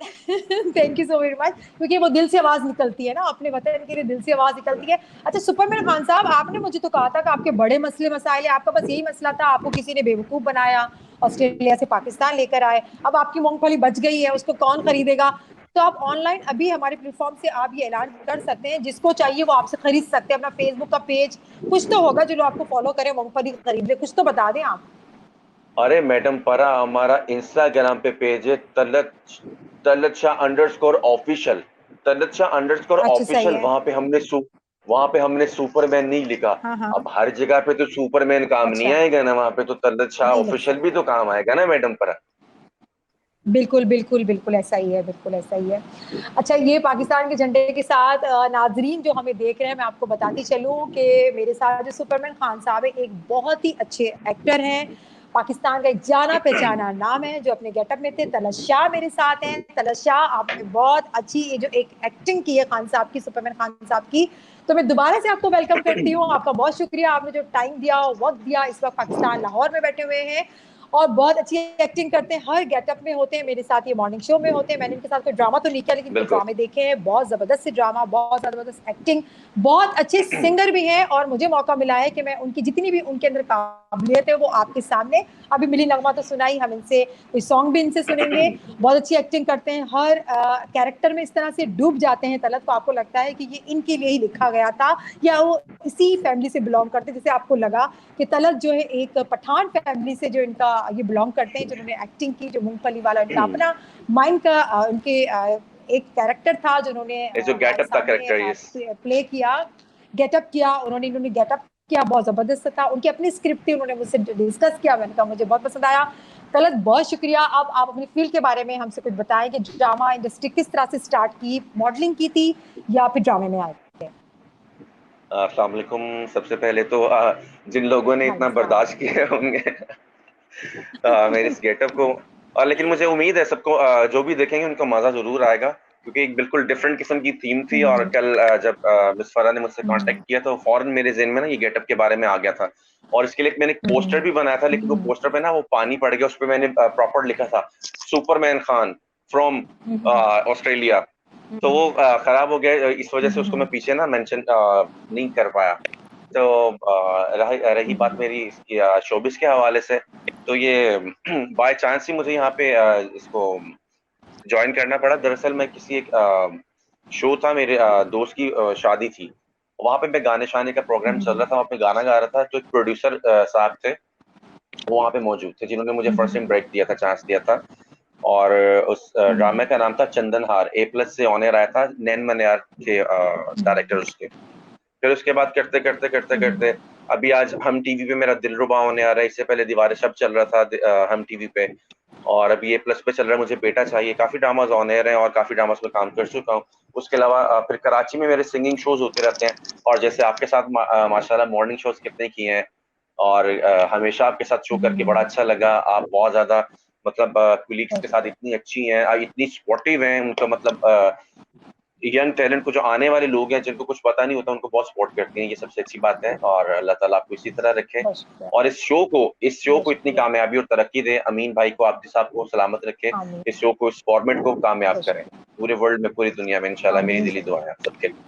[SPEAKER 1] thank you so very much, क्योंकि वो दिल से आवाज निकलती है ना, अपने वतन के लिए दिल से आवाज निकलती है। अच्छा सुपरमैन खान साहब, आपने मुझे तो कहा था कि आपके बड़े मसले मसाइल है, आपका बस यही मसला था, आपको किसी ने बेवकूफ बनाया, ऑस्ट्रेलिया से पाकिस्तान लेकर आए, अब आपकी मूंगफली बच गई है, उसको कौन खरीदेगा? तो आप ऑनलाइन अभी हमारे प्लेटफॉर्म से आप ये ऐलान कर सकते हैं, जिसको चाहिए वो आपसे खरीद सकते हैं, अपना फेसबुक का पेज कुछ तो होगा जो लोग आपको फॉलो करें, मूंगफली खरीद ले, कुछ तो बता दें आप।
[SPEAKER 6] अरे मैडम परा, हमारा इंस्टाग्राम पे पेज है, Talat Talat Shah underscore official, Talat Shah underscore
[SPEAKER 1] अच्छा सही
[SPEAKER 6] ऑफिशियल।
[SPEAKER 1] है।
[SPEAKER 6] वहां पे हमने सुपरमैन नहीं लिखा।
[SPEAKER 1] हाँ हाँ।
[SPEAKER 6] अब हर जगह पे तो सुपरमैन काम नहीं
[SPEAKER 1] अच्छा,
[SPEAKER 6] आएगा ना, वहां पे तो तलत शाह
[SPEAKER 1] नहीं लिख
[SPEAKER 6] ऑफिशियल भी
[SPEAKER 1] सकते।
[SPEAKER 6] तो काम आएगा ना मैडम परा।
[SPEAKER 1] बिल्कुल बिल्कुल बिल्कुल, ऐसा ही है, बिल्कुल ऐसा ही है। अच्छा, ये पाकिस्तान के झंडे के साथ नाजरीन जो हमें देख रहे हैं, मैं आपको बताती चलूं कि मेरे साथ जो सुपरमैन खान साहब है, एक बहुत ही अच्छे एक्टर हैं, पाकिस्तान का एक जाना पहचाना नाम है, जो अपने गेटअप में थे। तलत शाह मेरे साथ हैं। तलत शाह, आपने बहुत अच्छी ये जो एक एक्टिंग की है खान साहब की, सुपरमैन खान साहब की, तो मैं दोबारा से आपको वेलकम करती हूँ। आपका बहुत शुक्रिया, आपने जो टाइम दिया, वक्त दिया। इस वक्त पाकिस्तान लाहौर में बैठे हुए हैं और बहुत अच्छी एक्टिंग करते हैं, हर गेटअप में होते हैं, मेरे साथ ये मॉर्निंग शो में होते हैं। मैंने इनके साथ कोई ड्रामा तो नहीं किया, लेकिन इनके
[SPEAKER 6] बिल्कुल।
[SPEAKER 1] ड्रामे देखे हैं, बहुत जबरदस्त से ड्रामा, बहुत जबरदस्त एक्टिंग, बहुत अच्छे सिंगर भी हैं। और मुझे मौका मिला है कि मैं उनकी जितनी भी उनके अंदर काबिलियत है वो आपके सामने, अभी मिली नगमा तो सुनाई, हम इनसे कोई सॉन्ग भी इनसे सुनेंगे। बहुत अच्छी एक्टिंग करते हैं, हर कैरेक्टर में इस तरह से डूब जाते हैं तलत को, आपको लगता है कि ये इनके लिए ही लिखा गया था, या वो इसी फैमिली से बिलोंग करते, जैसे आपको लगा कि तलत जो है एक पठान फैमिली से जो इनका ये बिलोंग करते हैं, जिन्होंने एक्टिंग की, जो मूंगफली वाला इनका अपना माइंड का उनके एक कैरेक्टर था, जिन्होंने
[SPEAKER 6] ये जो
[SPEAKER 1] हमारे
[SPEAKER 6] गेटअप था
[SPEAKER 1] सामने
[SPEAKER 6] कैरेक्टर, यस।
[SPEAKER 1] प्ले किया, गेटअप किया इन्होंने गेटअप किया, बहुत जबरदस्त था। उनकी अपनी स्क्रिप्ट थी, उन्होंने मुझसे डिस्कस किया, मैंने कहा मुझे बहुत पसंद आया। तलत, बहुत शुक्रिया। अब आप अपनी फील्ड के बारे में हमसे कुछ बताएं कि ड्रामा इंडस्ट्री किस तरह से स्टार्ट की, मॉडलिंग की थी या फिर ड्रामे में आए थे?
[SPEAKER 6] अस्सलाम वालेकुम। सबसे पहले तो जिन लोगों ने इतना बर्दाश्त किए होंगे मेरे इस गेटअप को, लेकिन मुझे उम्मीद है सबको जो भी देखेंगे उनको मजा जरूर आएगा, क्योंकि एक बिल्कुल डिफरेंट किस्म की थीम थी। और कल जब मिस फरा ने मुझसे कांटेक्ट किया तो फौरन मेरे ज़हन में ना ये गेटअप के बारे में आ गया था। और इसके लिए मैंने एक पोस्टर भी बनाया था, लेकिन वो पोस्टर पे ना वो पानी पड़ गया, उस पर मैंने प्रॉपर लिखा था सुपरमैन खान फ्रॉम ऑस्ट्रेलिया। तो वो खराब हो गया, इस वजह से उसको मैं पीछे ना मेंशन नहीं कर पाया। तो रही बात मेरी इसकी शोबिस के हवाले से, तो ये बाय चांस ही मुझे यहाँ पे इसको ज्वाइन करना पड़ा। दरअसल मैं किसी एक शो था, मेरे दोस्त की शादी थी, वहाँ पे मैं गाने शाने का प्रोग्राम चल रहा था, वहाँ पे गाना गा रहा था। तो एक प्रोड्यूसर साहब थे, वो वहाँ पे मौजूद थे, जिन्होंने मुझे फर्स्ट टाइम ब्रेक दिया था, चांस दिया था। और उस ड्रामे का नाम था चंदनहार, A+ से ऑन एयर आया था, नैन मनियार के डायरेक्टर उसके। फिर उसके बाद करते करते करते करते अभी आज हम टीवी पे मेरा दिलरुबा होने आ रहा है, इससे पहले दीवार शब चल रहा था हम टीवी पे, और अभी A+ पे चल रहा है मुझे बेटा चाहिए। काफी ड्रामाज ऑन एयर हैं और काफी ड्रामास में काम कर चुका हूँ। उसके अलावा फिर कराची में मेरे सिंगिंग शोज होते रहते हैं, और जैसे आपके साथ माशाल्लाह मॉर्निंग शोज कितने किए हैं, और हमेशा आपके साथ शो करके बड़ा अच्छा लगा। आप बहुत ज्यादा मतलब कुलीग्स के साथ इतनी अच्छी हैं, इतनी सपोर्टिव हैं, उनका मतलब यंग टैलेंट को, जो आने वाले लोग हैं जिनको कुछ पता नहीं होता, उनको बहुत सपोर्ट करती हैं। ये सबसे अच्छी बात है, और अल्लाह ताला आपको इसी तरह रखे,
[SPEAKER 1] बहुत शुक्रिया।
[SPEAKER 6] और इस शो को इतनी
[SPEAKER 1] शुक्रिया।
[SPEAKER 6] कामयाबी और तरक्की दे। अमीन भाई को, आबिद साहब को सलामत रखे,
[SPEAKER 1] आमीन।
[SPEAKER 6] इस शो को, इस फॉर्मेट को कामयाब
[SPEAKER 1] बहुत
[SPEAKER 6] करें
[SPEAKER 1] शुक्रिया।
[SPEAKER 6] पूरे वर्ल्ड में, पूरी दुनिया में, इंशाल्लाह। मेरी
[SPEAKER 1] आमीन
[SPEAKER 6] दिली दुआ है आप सबके लिए।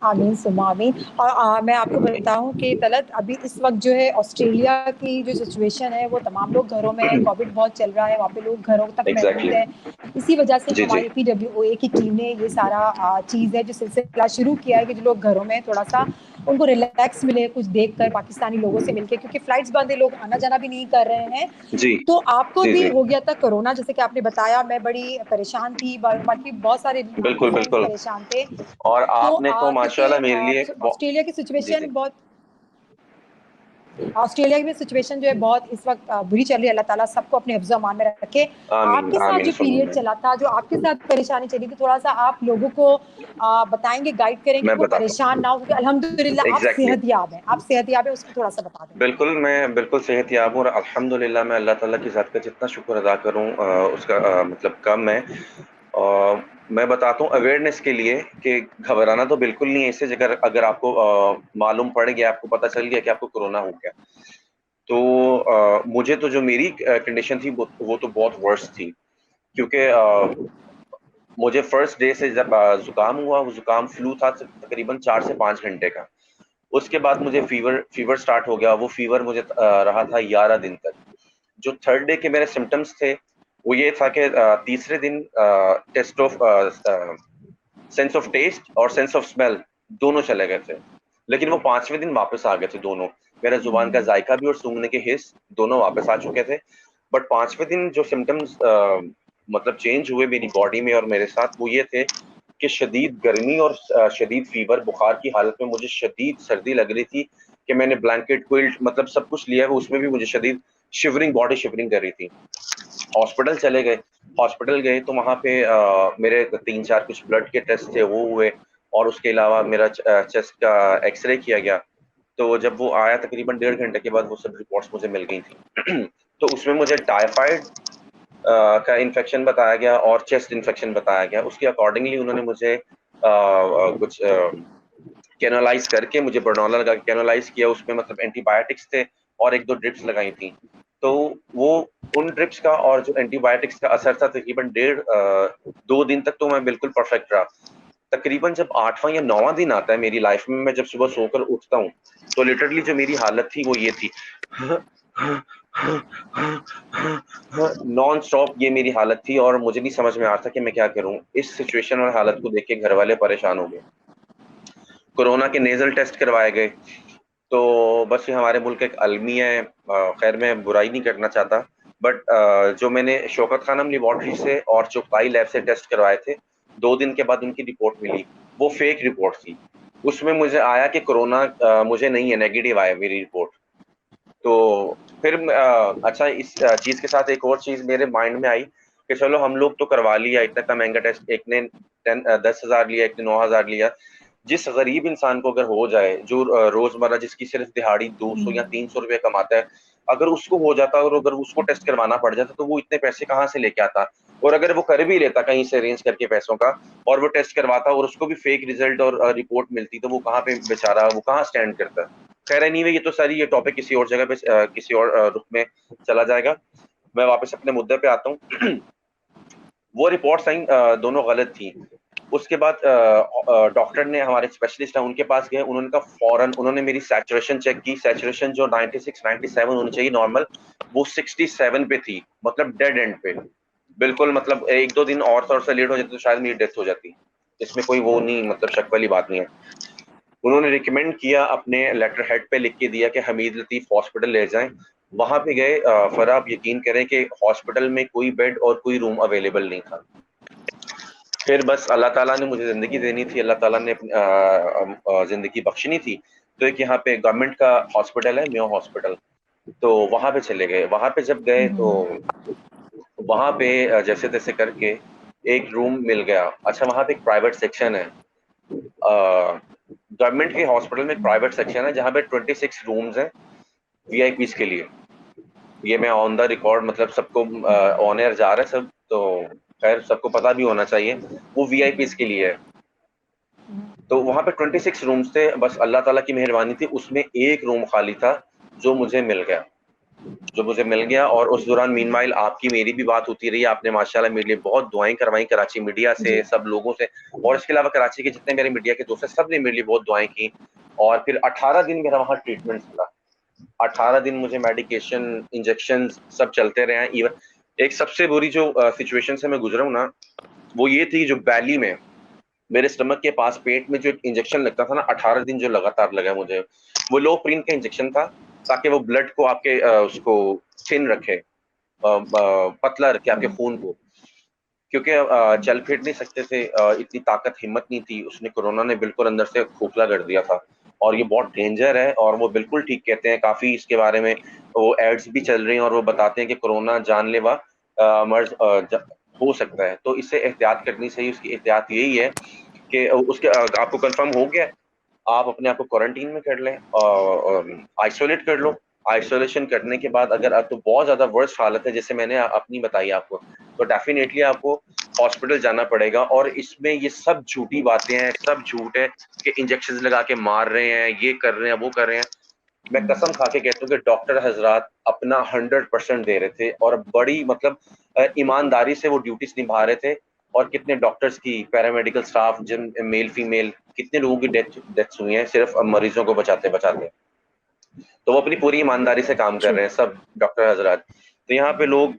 [SPEAKER 1] आमीन सुम्मा आमीन। और मैं आपको बताऊं कि तलत अभी इस वक्त जो है ऑस्ट्रेलिया की जो सिचुएशन है वो तमाम लोग घरों में हैं, कोविड बहुत चल रहा है, वहाँ पे लोग घरों तक
[SPEAKER 6] एग्जैक्टली
[SPEAKER 1] महदूद हैं। इसी वजह से
[SPEAKER 6] जी जी
[SPEAKER 1] हमारी PWOA की टीम ने ये सारा चीज़ है जो सिलसिला शुरू किया है कि जो लोग घरों में थोड़ा सा उनको रिलैक्स मिले कुछ देखकर पाकिस्तानी लोगों से मिलके, क्योंकि फ्लाइट्स बंद है, लोग आना जाना भी नहीं कर रहे हैं।
[SPEAKER 6] जी
[SPEAKER 1] तो आपको
[SPEAKER 6] जी
[SPEAKER 1] भी
[SPEAKER 6] जी
[SPEAKER 1] हो गया था कोरोना, जैसे कि आपने बताया, मैं बड़ी परेशान थी, बाकी बहुत सारे
[SPEAKER 6] बिल्कुल
[SPEAKER 1] फ्रेंड्स
[SPEAKER 6] बिल्कुल।
[SPEAKER 1] परेशान थे।
[SPEAKER 6] और
[SPEAKER 1] तो
[SPEAKER 6] आपने तो
[SPEAKER 1] क्योंकि
[SPEAKER 6] माशाल्लाह मेरे लिए
[SPEAKER 1] ऑस्ट्रेलिया की
[SPEAKER 6] जी
[SPEAKER 1] सिचुएशन
[SPEAKER 6] जी
[SPEAKER 1] बहुत, ऑस्ट्रेलिया की भी सिचुएशन जो है बहुत इस वक्त बुरी चल रही है। अल्लाह ताला सबको अपने हिफ्ज़ अमान में रखे।
[SPEAKER 6] आमीन
[SPEAKER 1] आपके साथ
[SPEAKER 6] आमीन
[SPEAKER 1] जो
[SPEAKER 6] सुम्मा
[SPEAKER 1] पीरियड
[SPEAKER 6] आमीन।
[SPEAKER 1] चला था, जो आपके साथ परेशानी चली थी, थोड़ा सा आप लोगों को बताएंगे, गाइड करेंगे
[SPEAKER 6] मैं
[SPEAKER 1] कि वो
[SPEAKER 6] बताता
[SPEAKER 1] परेशान ना हो, क्योंकि अल्हम्दुलिल्लाह आप
[SPEAKER 6] एग्जैक्टली
[SPEAKER 1] सेहतयाब हैं, आप सेहतयाब हैं, उसको थोड़ा सा बता दें।
[SPEAKER 6] बिल्कुल, मैं बिल्कुल सेहतयाब हूँ और अल्हम्दुलिल्लाह मैं अल्लाह ताला की ज़ात का जितना शुक्र अदा करूँ उसका मतलब कम है। मैं बताता हूँ अवेयरनेस के लिए कि घबराना तो बिल्कुल नहीं है इससे, अगर अगर आपको मालूम पड़ गया, आपको पता चल गया कि आपको कोरोना हो गया। तो मुझे तो जो मेरी कंडीशन थी वो तो बहुत वर्स्ट थी, क्योंकि मुझे फर्स्ट डे से जब ज़ुकाम हुआ, वो ज़ुकाम फ्लू था तकरीबन 4 से 5 घंटे का। उसके बाद मुझे फीवर स्टार्ट हो गया, वो फीवर मुझे रहा था 11 दिन तक। जो थर्ड डे के मेरे सिम्पटम्स थे, वो ये था कि तीसरे दिन taste of sense of taste और सेंस ऑफ स्मेल दोनों चले गए थे। लेकिन वो 5वें दिन वापस आ गए थे दोनों। मेरा ज़ुबान का जायका भी और सूंघने के हिस्स दोनों वापस आ चुके थे। बट 5वें दिन जो सिम्पटम्स मतलब चेंज हुए मेरी बॉडी में और मेरे साथ, वो ये थे कि शदीद गर्मी और शदीद फीवर, बुखार की हालत में मुझे शदीद सर्दी लग रही थी कि मैंने ब्लैंकेट, क्विल्ट मतलब सब कुछ लिया है, उसमें भी मुझे शदीद शिवरिंग, बॉडी शिवरिंग कर रही थी। हॉस्पिटल चले गए, हॉस्पिटल गए तो वहाँ पे मेरे 3-4 कुछ ब्लड के टेस्ट थे वो हुए, और उसके अलावा मेरा चेस्ट का एक्सरे किया गया। तो जब वो आया तकरीबन 1.5 घंटे के बाद वो सब रिपोर्ट्स मुझे मिल गई थी। तो उसमें मुझे टाइफाइड का इन्फेक्शन बताया गया और चेस्ट इन्फेक्शन बताया गया। उसके अकॉर्डिंगली उन्होंने मुझे कुछ कैनालाइज करके मुझे बरनौला लगा के कैनालाइज किया, उसमें मतलब एंटीबायोटिक्स थे और 1-2 ड्रिप्स लगाई थी। तो वो उन ड्रिप्स का और जो एंटीबायोटिक्स का असर था तकरीबन 2 दिन तक तो मैं बिल्कुल परफेक्ट रहा। तकरीबन जब 8वां या 9वां दिन आता है मेरी लाइफ में, मैं जब सुबह सोकर उठता हूँ, तो लिटरली जो मेरी हालत थी वो ये थी। नॉन स्टॉप ये मेरी हालत थी और मुझे नहीं समझ में आ रहा था कि मैं क्या करूँ। इस सिचुएशन और हालत को देख के घर वाले परेशान हो गए। कोरोना के नेज़ल टेस्ट करवाए गए, तो बस ये हमारे मुल्क एक अलमिया है। खैर मैं बुराई नहीं करना चाहता, बट जो मैंने शौकत खानम लेबॉर्ट्री से और चुगताई लैब से टेस्ट करवाए थे, 2 दिन के बाद उनकी रिपोर्ट मिली, वो फेक रिपोर्ट थी। उसमें मुझे आया कि कोरोना मुझे नहीं है, नेगेटिव आया मेरी रिपोर्ट। तो फिर अच्छा, इस चीज़ के साथ एक और चीज़ मेरे माइंड में आई कि चलो हम लोग तो करवा लिया, इतना महँगा टेस्ट, एक ने 10,000 लिया, एक ने 9,000 लिया। जिस गरीब इंसान को अगर हो जाए, जो रोज़मर्रा जिसकी सिर्फ दिहाड़ी 200 या 300 रुपए कमाता है, अगर उसको हो जाता और अगर उसको टेस्ट करवाना पड़ जाता, तो वो इतने पैसे कहाँ से लेके आता? और अगर वो कर भी लेता कहीं से अरेंज करके पैसों का, और वो टेस्ट करवाता और उसको भी फेक रिजल्ट और रिपोर्ट मिलती, तो वो कहाँ पे बेचारा, वो कहाँ स्टैंड करता? खैर एनीवे, ये तो सारी ये टॉपिक किसी और जगह पे किसी और रुख में चला जाएगा। मैं वापस अपने मुद्दे पे आता हूँ। वो रिपोर्ट्स आई दोनों गलत थी। उसके बाद डॉक्टर ने, हमारे स्पेशलिस्ट हैं उनके पास गए, उन्होंने कहा फौरन, उन्होंने मेरी सैचुरेशन चेक की, सैचुरेशन जो 96-97 होनी चाहिए नॉर्मल, वो 67 पे थी, मतलब डेड एंड पे। बिल्कुल, मतलब 1-2 दिन और थोड़ा सा लेट हो जाता तो शायद मेरी डेथ हो जाती। इसमें कोई वो नहीं, मतलब शक वाली बात नहीं है। उन्होंने रिकमेंड किया, अपने लेटर हेड पे लिख के दिया कि हमीद लतीफ़ हॉस्पिटल ले जाएँ। वहाँ पे गए, फिर आप यकीन करें कि हॉस्पिटल में कोई बेड और कोई रूम अवेलेबल नहीं था। फिर बस अल्लाह ताला ने मुझे ज़िंदगी देनी थी, अल्लाह ताला ने ज़िंदगी बख्शनी थी। तो एक यहाँ पे गवर्नमेंट का हॉस्पिटल है, मेयो हॉस्पिटल, तो वहाँ पे चले गए। वहाँ पे जब गए तो वहाँ पे जैसे-तैसे करके एक रूम मिल गया। अच्छा, वहाँ पे एक प्राइवेट सेक्शन है। गवर्नमेंट के हॉस्पिटल में एक प्राइवेट सेक्शन है जहाँ पे 26 रूम्स हैं वीआईपीज़ के लिए। ये मैं ऑन द रिकॉर्ड, मतलब सबको ऑन एयर जा रहा है सब, तो खैर सबको पता भी होना चाहिए, वो वीआईपीज़ के लिए है। तो वहाँ पे 26 रूम्स थे, बस अल्लाह ताला की मेहरबानी थी, उसमें एक रूम खाली था जो मुझे मिल गया। जो मुझे मिल गया। और उस दौरान मीनवाइल आपकी मेरी भी बात होती रही, आपने माशाल्लाह मेरे लिए बहुत दुआएं करवाई कराची मीडिया से,
[SPEAKER 1] जी।
[SPEAKER 6] सब लोगों से, और इसके अलावा कराची के जितने मेरे मीडिया के दोस्त हैं सब ने मेरे लिए बहुत दुआएं की। और फिर 18 दिन मेरा वहाँ ट्रीटमेंट चला, 18 दिन मुझे मेडिकेशन, इंजेक्शन सब चलते रहे हैं। इवन एक सबसे बुरी जो सिचुएशन से मैं गुजरा हूँ ना, वो ये थी जो बैली में मेरे स्टमक के पास पेट में जो इंजेक्शन लगता था ना, 18 दिन जो लगातार लगा मुझे, वो लो प्रीन का इंजेक्शन था, ताकि वो ब्लड को आपके उसको थिन रखे, पतला रखे आपके खून को, क्योंकि चल फिर नहीं सकते थे, इतनी ताकत हिम्मत नहीं थी। उसने कोरोना ने बिल्कुल अंदर से खोखला कर दिया था, और ये बहुत डेंजर है। और वो बिल्कुल ठीक कहते हैं, काफी इसके बारे में वो एड्स भी चल रही हैं और वो बताते हैं कि कोरोना जानलेवा मर्ज हो सकता है, तो इससे एहतियात करनी चाहिए। उसकी एहतियात यही है कि उसके आपको कंफर्म हो गया, आप अपने आप को क्वारंटीन में कर लें, आइसोलेट कर लो। आइसोलेशन करने के बाद अगर तो बहुत ज्यादा वर्स्ट हालत है जैसे मैंने अपनी बताई आपको, तो डेफिनेटली आपको हॉस्पिटल जाना पड़ेगा। और इसमें ये सब झूठी बातें हैं, सब झूठ है कि इंजेक्शन लगा के मार रहे हैं, ये कर रहे हैं, वो कर रहे हैं। मैं कसम खा के कहता हूँ कि डॉक्टर हजरात अपना 100% दे रहे थे, और बड़ी मतलब ईमानदारी से वो ड्यूटीज निभा रहे थे। और कितने डॉक्टर्स की, पैरामेडिकल स्टाफ, जिन मेल फीमेल, कितने लोगों की डेथ्स हुई हैं सिर्फ मरीजों को बचाते बचाते। तो वो अपनी पूरी ईमानदारी से काम कर
[SPEAKER 1] ट्रू।
[SPEAKER 6] रहे हैं सब डॉक्टर हजरात। तो यहाँ पे लोग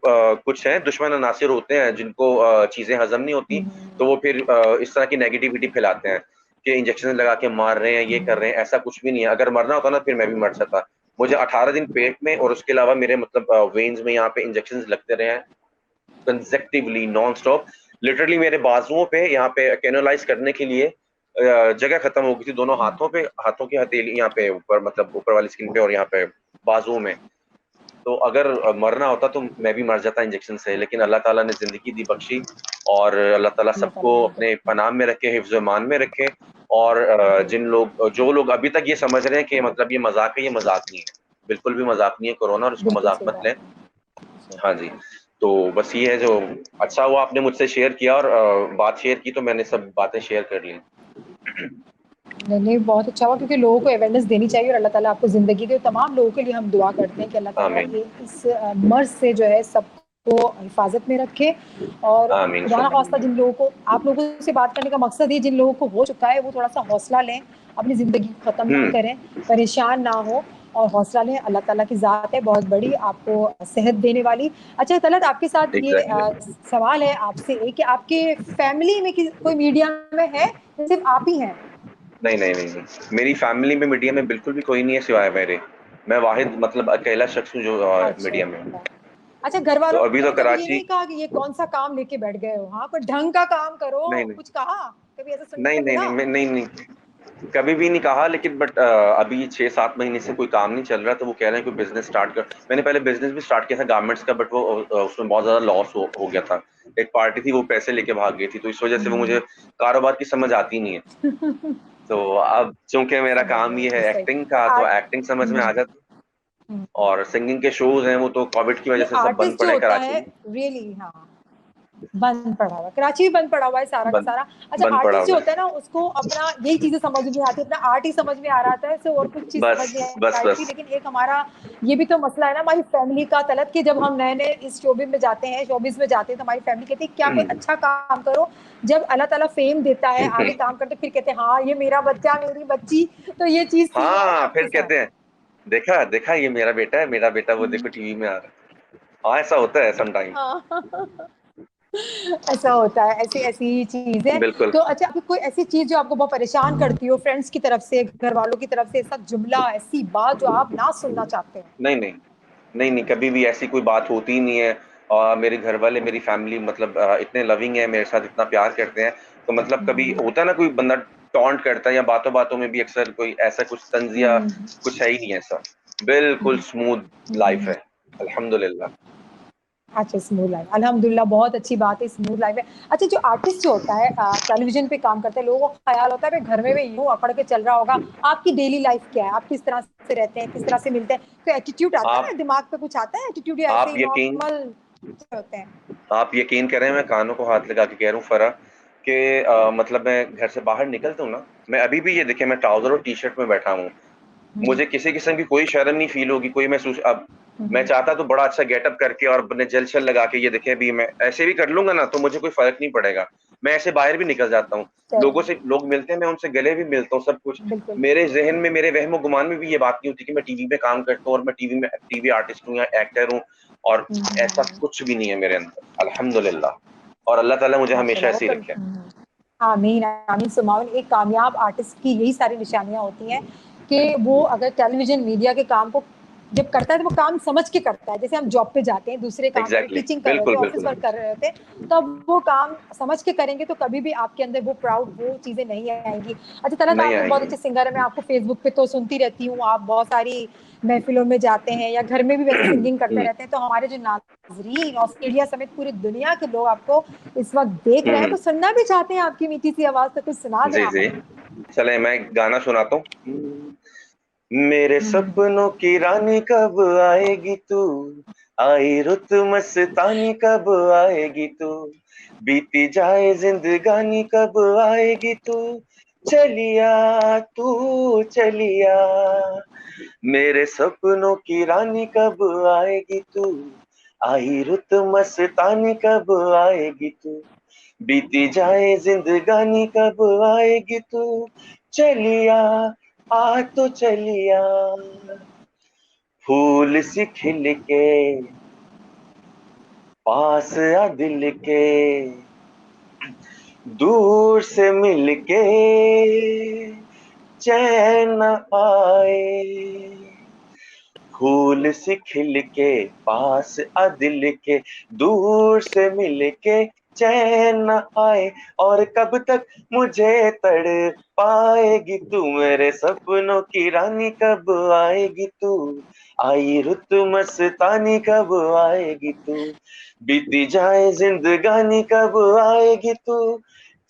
[SPEAKER 6] कुछ हैं दुश्मन अनासिर होते हैं जिनको चीजें हजम नहीं होती, तो वो फिर इस तरह की नेगेटिविटी फैलाते हैं कि इंजेक्शन लगा के मार रहे हैं, ये कर रहे हैं। ऐसा कुछ भी नहीं है, अगर मरना होता ना फिर मैं भी मर सकता। मुझे 18 दिन पेट में और उसके अलावा मेरे मतलब वेन्स में यहाँ पे इंजेक्शन लगते रहे हैं कंसेक्टिवली, नॉन स्टॉप। लिटरली मेरे बाजुओं पे यहाँ पे कैनोलाइज करने के लिए जगह खत्म हो गई थी, दोनों हाथों पे, हाथों की हथेली यहाँ पे ऊपर, मतलब ऊपर वाली स्किन पे और यहाँ पे बाजुओं में। तो अगर मरना होता तो मैं भी मर जाता इंजेक्शन से, लेकिन अल्लाह ताला ने जिंदगी दी बख्शी। और अल्लाह ताला
[SPEAKER 1] अल्लाह
[SPEAKER 6] सबको
[SPEAKER 1] ताला
[SPEAKER 6] अपने पनाह में रखे, हिफ्ज़ ईमान में रखे। और जो लोग अभी तक ये समझ रहे हैं कि मतलब ये मजाक है, ये मजाक नहीं है, बिल्कुल भी मजाक नहीं है कोरोना, और इसको
[SPEAKER 1] बिल्कुल
[SPEAKER 6] मजाक
[SPEAKER 1] सही
[SPEAKER 6] मत
[SPEAKER 1] बात
[SPEAKER 6] लें।
[SPEAKER 1] है।
[SPEAKER 6] हाँ जी, तो बस ये है जो अच्छा हुआ आपने मुझसे शेयर किया, और बात शेयर की तो मैंने सब बातें शेयर कर ली।
[SPEAKER 1] नहीं, नहीं, बहुत अच्छा हुआ क्योंकि लोगों को अवेयरनेस देनी चाहिए और अल्लाह ताला आपको ज़िंदगी दे। तमाम लोगों के लिए हम दुआ करते हैं कि अल्लाह ताला
[SPEAKER 6] आमीन,
[SPEAKER 1] ये इस मर्ज़ से जो है सबको हिफ़ाज़त में रखे। और
[SPEAKER 6] आमीन
[SPEAKER 1] खुदा ना
[SPEAKER 6] सुम्मा
[SPEAKER 1] ख़ास्ता जिन लोगों को, आप लोगों से बात करने का मकसद ये, जिन लोगों को हो चुका है वो थोड़ा-सा हौसला लें, अपनी ज़िंदगी को ख़त्म ना
[SPEAKER 6] हुँ,
[SPEAKER 1] करें, परेशान ना हो और हौसला लें। अल्लाह ताला की ज़ात है बहुत बड़ी, आपको सेहत देने वाली। अच्छा तलत, आपके साथ ये
[SPEAKER 6] एग्ज़ैक्टली।
[SPEAKER 1] सवाल है आपसे एक, कि आपके फैमिली में कोई मीडिया में है या सिर्फ़ आप ही हैं?
[SPEAKER 6] नहीं, नहीं, नहीं, नहीं। मेरी फैमिली में मीडिया में बिल्कुल भी कोई नहीं है सिवाय मेरे। मैं वाहिद मतलब अकेला शख्स हूँ जो
[SPEAKER 1] अच्छा।
[SPEAKER 6] मीडिया में हूँ।
[SPEAKER 1] अच्छा, घर
[SPEAKER 6] तो
[SPEAKER 1] वालों
[SPEAKER 6] अभी
[SPEAKER 1] ने
[SPEAKER 6] तो
[SPEAKER 1] कभी ये
[SPEAKER 6] कराची
[SPEAKER 1] नहीं कहा कि ये कौन-सा काम लेके बैठ गए हो? हाँ, कोई ढंग का काम करो,
[SPEAKER 6] नहीं, नहीं।
[SPEAKER 1] कुछ कहा? कभी ऐसा सुनने
[SPEAKER 6] नहीं,
[SPEAKER 1] को
[SPEAKER 6] नहीं,
[SPEAKER 1] मिला?
[SPEAKER 6] नहीं, मैं नहीं, नहीं, कभी भी नहीं कहा, लेकिन बट अभी 6-7 महीने से कोई काम नहीं चल रहा, तो वो कह रहे हैं कोई बिज़नेस स्टार्ट कर। मैंने पहले बिज़नेस भी स्टार्ट किया था गारमेंट्स का, बट वो उसमें बहुत ज़्यादा लॉस हो गया था। एक पार्टी थी वो पैसे लेके भाग गई थी, तो इस वज़ह से वो मुझे
[SPEAKER 1] हुँ।
[SPEAKER 6] कारोबार की समझ आती नहीं है। तो अब चूँकि मेरा
[SPEAKER 1] समझ
[SPEAKER 6] काम ये
[SPEAKER 1] गई,
[SPEAKER 6] है
[SPEAKER 1] सही।
[SPEAKER 6] एक्टिंग
[SPEAKER 1] तो
[SPEAKER 6] का, तो एक्टिंग समझ में
[SPEAKER 1] हुँ,
[SPEAKER 6] आ जाती।
[SPEAKER 1] हुँ।
[SPEAKER 6] और सिंगिंग के शोज़ हैं वो तो कोविड की वज़ह
[SPEAKER 1] नहीं,
[SPEAKER 6] से सब बंद
[SPEAKER 1] आर्टिस्ट जो
[SPEAKER 6] पड़े हैं
[SPEAKER 1] होता
[SPEAKER 6] कराची
[SPEAKER 1] है
[SPEAKER 6] में।
[SPEAKER 1] रियली, हाँ, बंद पड़ा हुआ है। कराची भी बंद पड़ा हुआ है सारा का
[SPEAKER 6] बंद
[SPEAKER 1] सारा। अच्छा,
[SPEAKER 6] बंद पड़ा
[SPEAKER 1] आर्टिस्ट जो
[SPEAKER 6] हुआ
[SPEAKER 1] होता है
[SPEAKER 6] है।
[SPEAKER 1] ना, उसको अपना यही चीज़ें समझ में नहीं आती, अपना आर्ट ही समझ में आ रहा था, ऐसे और कुछ चीज़ समझ
[SPEAKER 6] बस,
[SPEAKER 1] नहीं
[SPEAKER 6] बस,
[SPEAKER 1] आई थी।
[SPEAKER 6] बस।
[SPEAKER 1] लेकिन एक हमारा ये भी तो मसला है ना हमारी फैमिली का तलत, कि जब हम नए-नए इस शोबिज़ में जाते हैं, तो हमारी फैमिली कहती है क्या कोई अच्छा काम करो। जब अल्लाह ताला फेम देता है, आगे काम करते फिर कहते हैं हाँ, ये मेरा बच्चा, मेरी बच्ची। तो ये चीज़ थी या
[SPEAKER 6] हाँ,
[SPEAKER 1] आपके
[SPEAKER 6] फिर
[SPEAKER 1] साथ?
[SPEAKER 6] कहते हैं, "देखा, देखा ये मेरा बेटा है, मेरा बेटा वो देखो टीवी में आ रहा है।" हाँ, ऐसा होता है समटाइम।
[SPEAKER 1] हाँ। ऐसा होता है, ऐसी चीज़ें।
[SPEAKER 6] बिल्कुल।
[SPEAKER 1] तो अच्छा, आपकी कोई ऐसी चीज़ जो आपको बहुत परेशान करती हो, फ्रेंड्स की तरफ से, घर वालों की तरफ से, ऐसा जुमला, ऐसी बात जो आप ना सुनना चाहते हो?
[SPEAKER 6] नहीं, नहीं। नहीं, नहीं, कभी भी ऐसी कोई बात होती ही नहीं है। मेरे घर वाले, मेरी फैमिली मतलब इतने लविंग है, मेरे साथ इतना प्यार करते हैं, तो मतलब कभी
[SPEAKER 1] हुँ,
[SPEAKER 6] होता है ना कोई बंदा टॉन्ट करता है या बातों-बातों में भी अक्सर कोई ऐसा कुछ तंज़ या
[SPEAKER 1] हुँ,
[SPEAKER 6] कुछ है ही नहीं ऐसा। बिल्कुल
[SPEAKER 1] हुँ,
[SPEAKER 6] स्मूथ लाइफ़
[SPEAKER 1] हुँ।
[SPEAKER 6] है, अल्हम्दुलिल्लाह।
[SPEAKER 1] अच्छा, स्मूथ लाइफ़, अल्हम्दुलिल्लाह, बहुत अच्छी बात है, स्मूथ लाइफ़ है। अच्छा, जो आर्टिस्ट जो होता है टेलीविज़न पे काम करता है, लोगों को ख़्याल होता है भई घर में भी यूँ अकड़ के चल रहा होगा। आपकी डेली लाइफ़ क्या है? आप किस तरह से रहते हैं? किस तरह से मिलते हैं? कोई एटीट्यूड आता है
[SPEAKER 6] आप
[SPEAKER 1] ना दिमाग पे, कुछ आता है एटीट्यूड, या ऐसे
[SPEAKER 6] आप
[SPEAKER 1] ही
[SPEAKER 6] यकीन
[SPEAKER 1] नॉर्मल होते हैं?
[SPEAKER 6] आप यकीन करें, मैं कानों को हाथ लगा के कह रहा हूँ फ़रा, कि मतलब मैं घर से बाहर निकलता हूँ ना, मैं अभी भी ये देखिए मैं ट्राउज़र और टी-शर्ट में बैठा हूँ।
[SPEAKER 1] हुँ,
[SPEAKER 6] मुझे किसी किस्म की कोई शर्म नहीं फ़ील होगी, कोई महसूस अब मैं चाहता तो बड़ा अच्छा गेटअप करके और अपने जेल शेल लगा के, ये देखे अभी मैं ऐसे भी कर लूंगा ना तो मुझे कोई फर्क नहीं पड़ेगा, मैं ऐसे बाहर भी निकल जाता हूँ, लोगों से, लोग मिलते हैं मैं उनसे गले भी मिलता हूँ सब कुछ।
[SPEAKER 1] बिल्कुल।
[SPEAKER 6] मेरे जहन में, मेरे वहमो गुमान में भी ये बात नहीं होती कि मैं टीवी पे काम करता हूँ और मैं टीवी आर्टिस्ट हूँ या एक्टर हूँ, और ऐसा कुछ भी नहीं है मेरे अंदर, अल्हम्दुलिल्लाह। और अल्लाह ताला मुझे हमेशा
[SPEAKER 1] माशाल्लाह,
[SPEAKER 6] ऐसे ही
[SPEAKER 1] वो
[SPEAKER 6] रखे।
[SPEAKER 1] आमीन आमीन सुमाउल। एक कामयाब आर्टिस्ट की यही सारी निशानियां होती हैं कि वो अगर टेलीविजन मीडिया के काम को जब करता है तो वो काम समझ के करता है। जैसे हम जॉब पे जाते हैं, दूसरे काम कर रहे,
[SPEAKER 6] एग्जैक्टली,
[SPEAKER 1] टीचिंग कर रहे थे,
[SPEAKER 6] बिल्कुल
[SPEAKER 1] ऑफिस
[SPEAKER 6] बिल्कुल।
[SPEAKER 1] वर्क कर रहे होते, तब वो काम समझ के करेंगे तो कभी भी आपके अंदर वो प्राउड, वो चीजें नहीं आएंगी। अच्छा तरह,
[SPEAKER 6] नहीं
[SPEAKER 1] आप एक बहुत
[SPEAKER 6] आएंगे।
[SPEAKER 1] अच्छे सिंगर है, मैं आपको फेसबुक पे तो सुनती रहती हूँ, आप बहुत सारी महफिलों में जाते हैं या घर में भी वैसे सिंगिंग करते रहते हैं, तो हमारे जो नाजरीन ऑस्ट्रेलिया समेत पूरी दुनिया के लोग आपको इस वक्त देख रहे हैं, तो सुनना भी चाहते हैं आपकी मीठी सी आवाज, तो कुछ सुना दें
[SPEAKER 6] जी
[SPEAKER 1] आप
[SPEAKER 6] जी,
[SPEAKER 1] हमें।
[SPEAKER 6] चले मैं एक गाना सुनाता हूँ। मेरे सपनों की रानी कब आएगी तू, आई रुत मस्तानी कब आएगी तू, बीती जाए जिंदगानी कब आएगी तू, चलिया तू चलिया, मेरे सपनों की रानी कब आएगी तू, आई रुत मस्तानी कब आएगी तू, बीती जाए जिंदगानी कब आएगी तू, चलिया आ तो चलिया, फूल सी खिल के पास आ दिल के, दूर से मिल के चैन न आए, फूल सी खिल के पास आ दिल के, दूर से मिल के चैन न आए, और कब तक मुझे तड़ पाएगी तू, मेरे सपनों की रानी कब आएगी तू, आई रुत मस्तानी कब आएगी तू, बीती जाए जिंदगानी कब आएगी तू,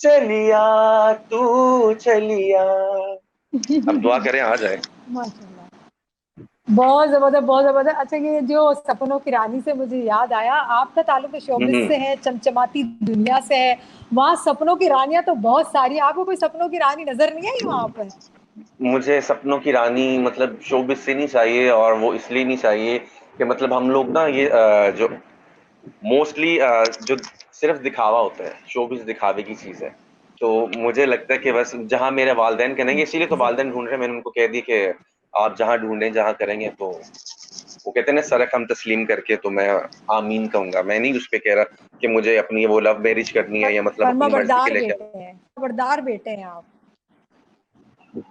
[SPEAKER 6] चलिया तू चलिया। अब दुआ करें आ जाए।
[SPEAKER 1] माशाल्लाह, बहुत जबरदस्त, बहुत जबरदस्त। अच्छा, ये जो सपनों की रानी से मुझे याद आया, आपका ताल्लुक शोबिस
[SPEAKER 6] हम्म।
[SPEAKER 1] से है, चमचमाती दुनिया से है, वहाँ सपनों की रानियां तो बहुत सारी, आपको कोई सपनों की रानी नजर नहीं आई वहां पर?
[SPEAKER 6] मुझे सपनों की रानी मतलब शोबिस से नहीं चाहिए, और वो इसलिए नहीं चाहिए कि मतलब हम लोग ना ये जो मोस्टली जो सिर्फ दिखावा होता है, शोबिस दिखावे की चीज है, तो मुझे लगता है कि बस जहां मेरे वालिदैन करेंगे, इसीलिए तो वालिदैन ढूंढ रहे हैं, मैंने उनको कह दिया कि आप जहां ढूंढें जहां करेंगे, तो वो कहते हैं ना सरक हम तस्लीम करके, तो मैं आमीन कहूंगा, मैं नहीं उस पे कह रहा कि मुझे अपनी वो लव मैरिज करनी है या मतलब
[SPEAKER 1] फर्मा
[SPEAKER 6] अपनी मर्जी के
[SPEAKER 1] बरदार
[SPEAKER 6] लेकर।
[SPEAKER 1] बेटे हैं, बरदार बेटे हैं आप।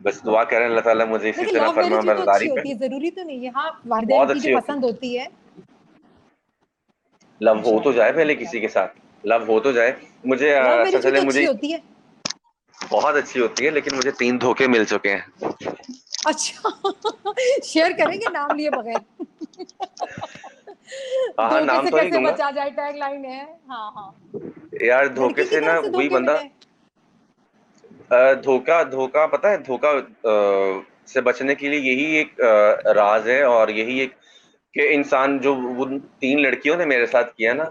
[SPEAKER 6] बस दुआ करें अल्लाह ताला मुझे इसी
[SPEAKER 1] लेकिन
[SPEAKER 6] तरह
[SPEAKER 1] लव
[SPEAKER 6] फरमा
[SPEAKER 1] मैरिज भी तो अच्छी
[SPEAKER 6] बरदारी पे।
[SPEAKER 1] होती है, जरूरी तो नहीं है। हाँ, वालिदैन
[SPEAKER 6] बहुत
[SPEAKER 1] की
[SPEAKER 6] अच्छी
[SPEAKER 1] जो
[SPEAKER 6] होती है,
[SPEAKER 1] पसंद होती है।
[SPEAKER 6] लव हो तो जाए
[SPEAKER 1] माशाल्लाह
[SPEAKER 6] पहले किसी के
[SPEAKER 1] माशाल्लाह,
[SPEAKER 6] साथ, लव हो तो जाए। मुझे
[SPEAKER 1] लव
[SPEAKER 6] सबसे
[SPEAKER 1] मैरिज भी
[SPEAKER 6] पहले
[SPEAKER 1] तो अच्छी
[SPEAKER 6] मुझे
[SPEAKER 1] होती है।
[SPEAKER 6] बहुत अच्छी होती है, लेकिन मुझे 3 धोखे मिल चुके हैं।
[SPEAKER 1] अच्छा शेयर करेंगे नाम लिए बगैर?
[SPEAKER 6] हाँ हाँ,
[SPEAKER 1] धोखे
[SPEAKER 6] नाम
[SPEAKER 1] से
[SPEAKER 6] तो नहीं
[SPEAKER 1] कैसे
[SPEAKER 6] दूंगा
[SPEAKER 1] बचा जाए, टैगलाइन है। हाँ हाँ,
[SPEAKER 6] यार, धोखे
[SPEAKER 1] लड़की की
[SPEAKER 6] से ना
[SPEAKER 1] तरफ से
[SPEAKER 6] वही
[SPEAKER 1] धोखे
[SPEAKER 6] बंदा,
[SPEAKER 1] मिले?
[SPEAKER 6] धोखा धोखा पता है, धोखा से बचने के लिए यही एक राज है, और यही एक कि इंसान जो वो 3 लड़कियों ने मेरे साथ किया ना,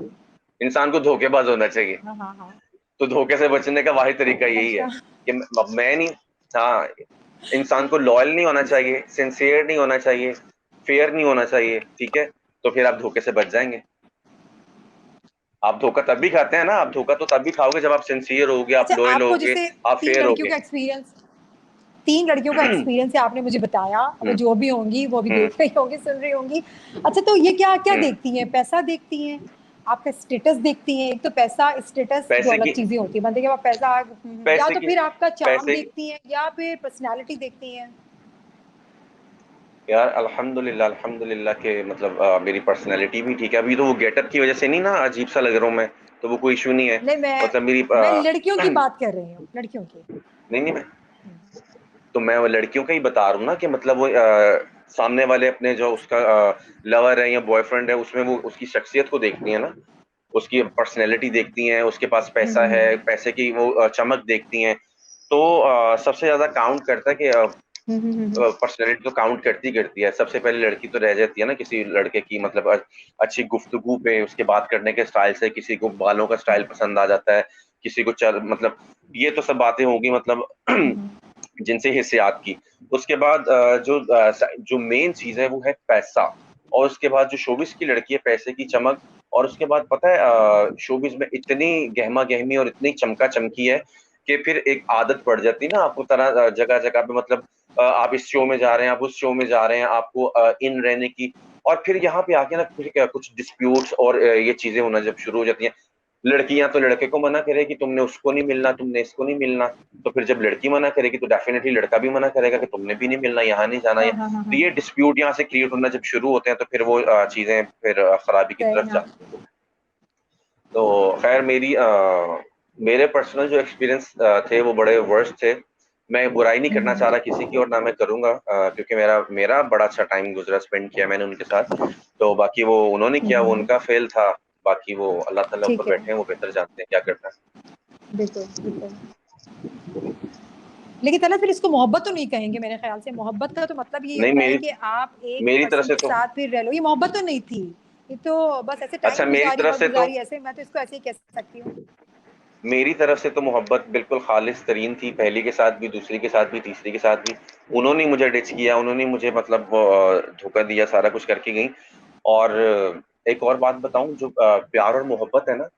[SPEAKER 6] इंसान को धोखेबाज होना चाहिए,
[SPEAKER 1] हाँ हाँ हाँ।
[SPEAKER 6] तो धोखे से बचने का वाहिद तरीका यही है
[SPEAKER 1] अच्छा,
[SPEAKER 6] कि अब मैं नहीं, हाँ, इंसान को लॉयल नहीं होना चाहिए, सिंसियर नहीं होना चाहिए, फेयर नहीं होना चाहिए, ठीक है, तो फिर आप धोखे से बच जाएंगे। आप धोखा तब भी खाते हैं ना, आप धोखा तो तब भी खाओगे जब आप सिंसियर होगे, आप
[SPEAKER 1] अच्छा
[SPEAKER 6] लॉयल
[SPEAKER 1] आपको
[SPEAKER 6] होगे,
[SPEAKER 1] जैसे
[SPEAKER 6] आप
[SPEAKER 1] तीन
[SPEAKER 6] फेयर
[SPEAKER 1] लड़कियों
[SPEAKER 6] होगे।
[SPEAKER 1] का एक्सपीरियंस, 3 लड़कियों का एक्सपीरियंस है, आपने मुझे बताया, वो
[SPEAKER 6] हम्म
[SPEAKER 1] जो भी होंगी वो भी
[SPEAKER 6] हम्म
[SPEAKER 1] देख रही होंगी, सुन रही होंगी। अच्छा, तो ये क्या क्या
[SPEAKER 6] हम्म।
[SPEAKER 1] देखती हैं? पैसा देखती हैं, आपका स्टेटस देखती हैं? एक तो पैसा, स्टेटस दो
[SPEAKER 6] पैसे
[SPEAKER 1] अलग
[SPEAKER 6] की,
[SPEAKER 1] चीजें होती है, बंदे के पास पैसा या
[SPEAKER 6] पैसे
[SPEAKER 1] तो
[SPEAKER 6] की,
[SPEAKER 1] फिर आपका चार्म
[SPEAKER 6] पैसे
[SPEAKER 1] देखती हैं या फिर पर्सनालिटी देखती हैं?
[SPEAKER 6] यार अल्हम्दुलिल्लाह अल्हम्दुलिल्लाह के मतलब मेरी पर्सनैलिटी भी ठीक है, अभी तो वो गेटअप की वजह से नहीं ना अजीब सा लग रहा हूँ मैं, तो वो कोई इशू नहीं है,
[SPEAKER 1] नहीं,
[SPEAKER 6] मतलब मेरी
[SPEAKER 1] मैं लड़कियों की बात कर रही हूँ, लड़कियों की।
[SPEAKER 6] नहीं नहीं, तो मैं वो लड़कियों का ही बता रहा हूँ ना कि मतलब वो सामने वाले अपने जो उसका लवर है या बॉयफ्रेंड है, उसमें वो उसकी शख्सियत को देखती है ना, उसकी पर्सनैलिटी देखती हैं, उसके पास पैसा है,
[SPEAKER 1] हम्म
[SPEAKER 6] पैसे की वो चमक देखती हैं, तो सबसे ज्यादा काउंट करता है कि
[SPEAKER 1] हम्म।
[SPEAKER 6] पर्सनैलिटी तो काउंट करती है, सबसे पहले लड़की तो रह जाती है ना किसी लड़के की मतलब अच्छी गुफ्तगू पे, उसके बात करने के स्टाइल से, किसी को बालों का स्टाइल पसंद आ जाता है, किसी को चल मतलब ये तो सब बातें होंगी मतलब जिनसे हिस्सियात की। उसके बाद जो मेन चीज है वो है पैसा, और उसके बाद जो शोबिस की लड़की है, पैसे की चमक, और उसके बाद पता है शोबिस में इतनी गहमा गहमी और इतनी चमका चमकी है कि फिर एक आदत पड़ जाती है ना आपको, तरह जगह जगह पे, मतलब आप इस शो में जा रहे हैं, आप उस शो में जा रहे हैं, आपको इन रहने की, और फिर यहाँ पे आके ना कुछ डिस्प्यूट्स और ये चीजें होना जब शुरू हो जाती हैं। लड़कियां तो लड़के को मना करेगी तुमने उसको नहीं मिलना, तुमने इसको नहीं मिलना, तो फिर जब लड़की मना करेगी तो डेफिनेटली लड़का भी मना करेगा कि तुमने भी नहीं मिलना, यहाँ नहीं जाना।
[SPEAKER 1] हाँ हाँ हाँ
[SPEAKER 6] तो
[SPEAKER 1] हाँ
[SPEAKER 6] ये डिस्प्यूट यहाँ से क्रिएट होना जब शुरू होते हैं तो फिर वो चीजें फिर खराबी की
[SPEAKER 1] सही
[SPEAKER 6] तरफ
[SPEAKER 1] हाँ
[SPEAKER 6] जाती हैं। तो खैर मेरे पर्सनल जो एक्सपीरियंस थे वो बड़े वर्स्ट थे। मैं बुराई नहीं करना चाह रहा किसी की और ना मैं करूंगा, क्योंकि मेरा मेरा बड़ा अच्छा टाइम गुजरा, स्पेंड किया मैंने उनके साथ। तो बाकी वो उन्होंने किया, वो उनका फेल था। बाकी वो अल्लाह ताला ऊपर
[SPEAKER 1] ठीक है,
[SPEAKER 6] बैठे हैं, वो बेहतर जानते हैं क्या करना है।
[SPEAKER 1] बिल्कुल बिल्कुल। लेकिन तलत फिर इसको मोहब्बत तो नहीं कहेंगे मेरे ख्याल से। मोहब्बत का तो मतलब ये
[SPEAKER 6] नहीं,
[SPEAKER 1] होता है कि आप एक
[SPEAKER 6] मेरी तरफ
[SPEAKER 1] पर्सन
[SPEAKER 6] से
[SPEAKER 1] के
[SPEAKER 6] तो
[SPEAKER 1] साथ फिर रह लो, ये मोहब्बत तो नहीं थी, ये तो बस ऐसे
[SPEAKER 6] अच्छा,
[SPEAKER 1] टाइम गुजारी वक्त गुजारी, ऐसे मैं तो इसको ऐसे ही कह सकती हूँ।
[SPEAKER 6] मेरी तरफ से तो मोहब्बत बिल्कुल खालिस तरीन थी, पहली के साथ भी, दूसरी के साथ भी, तीसरी के साथ भी। उन्होंने मुझे डिच किया, उन्होंने मुझे मतलब धोखा दिया, सारा कुछ करके गई। और एक और बात बताऊं, जो प्यार और मोहब्बत है ना,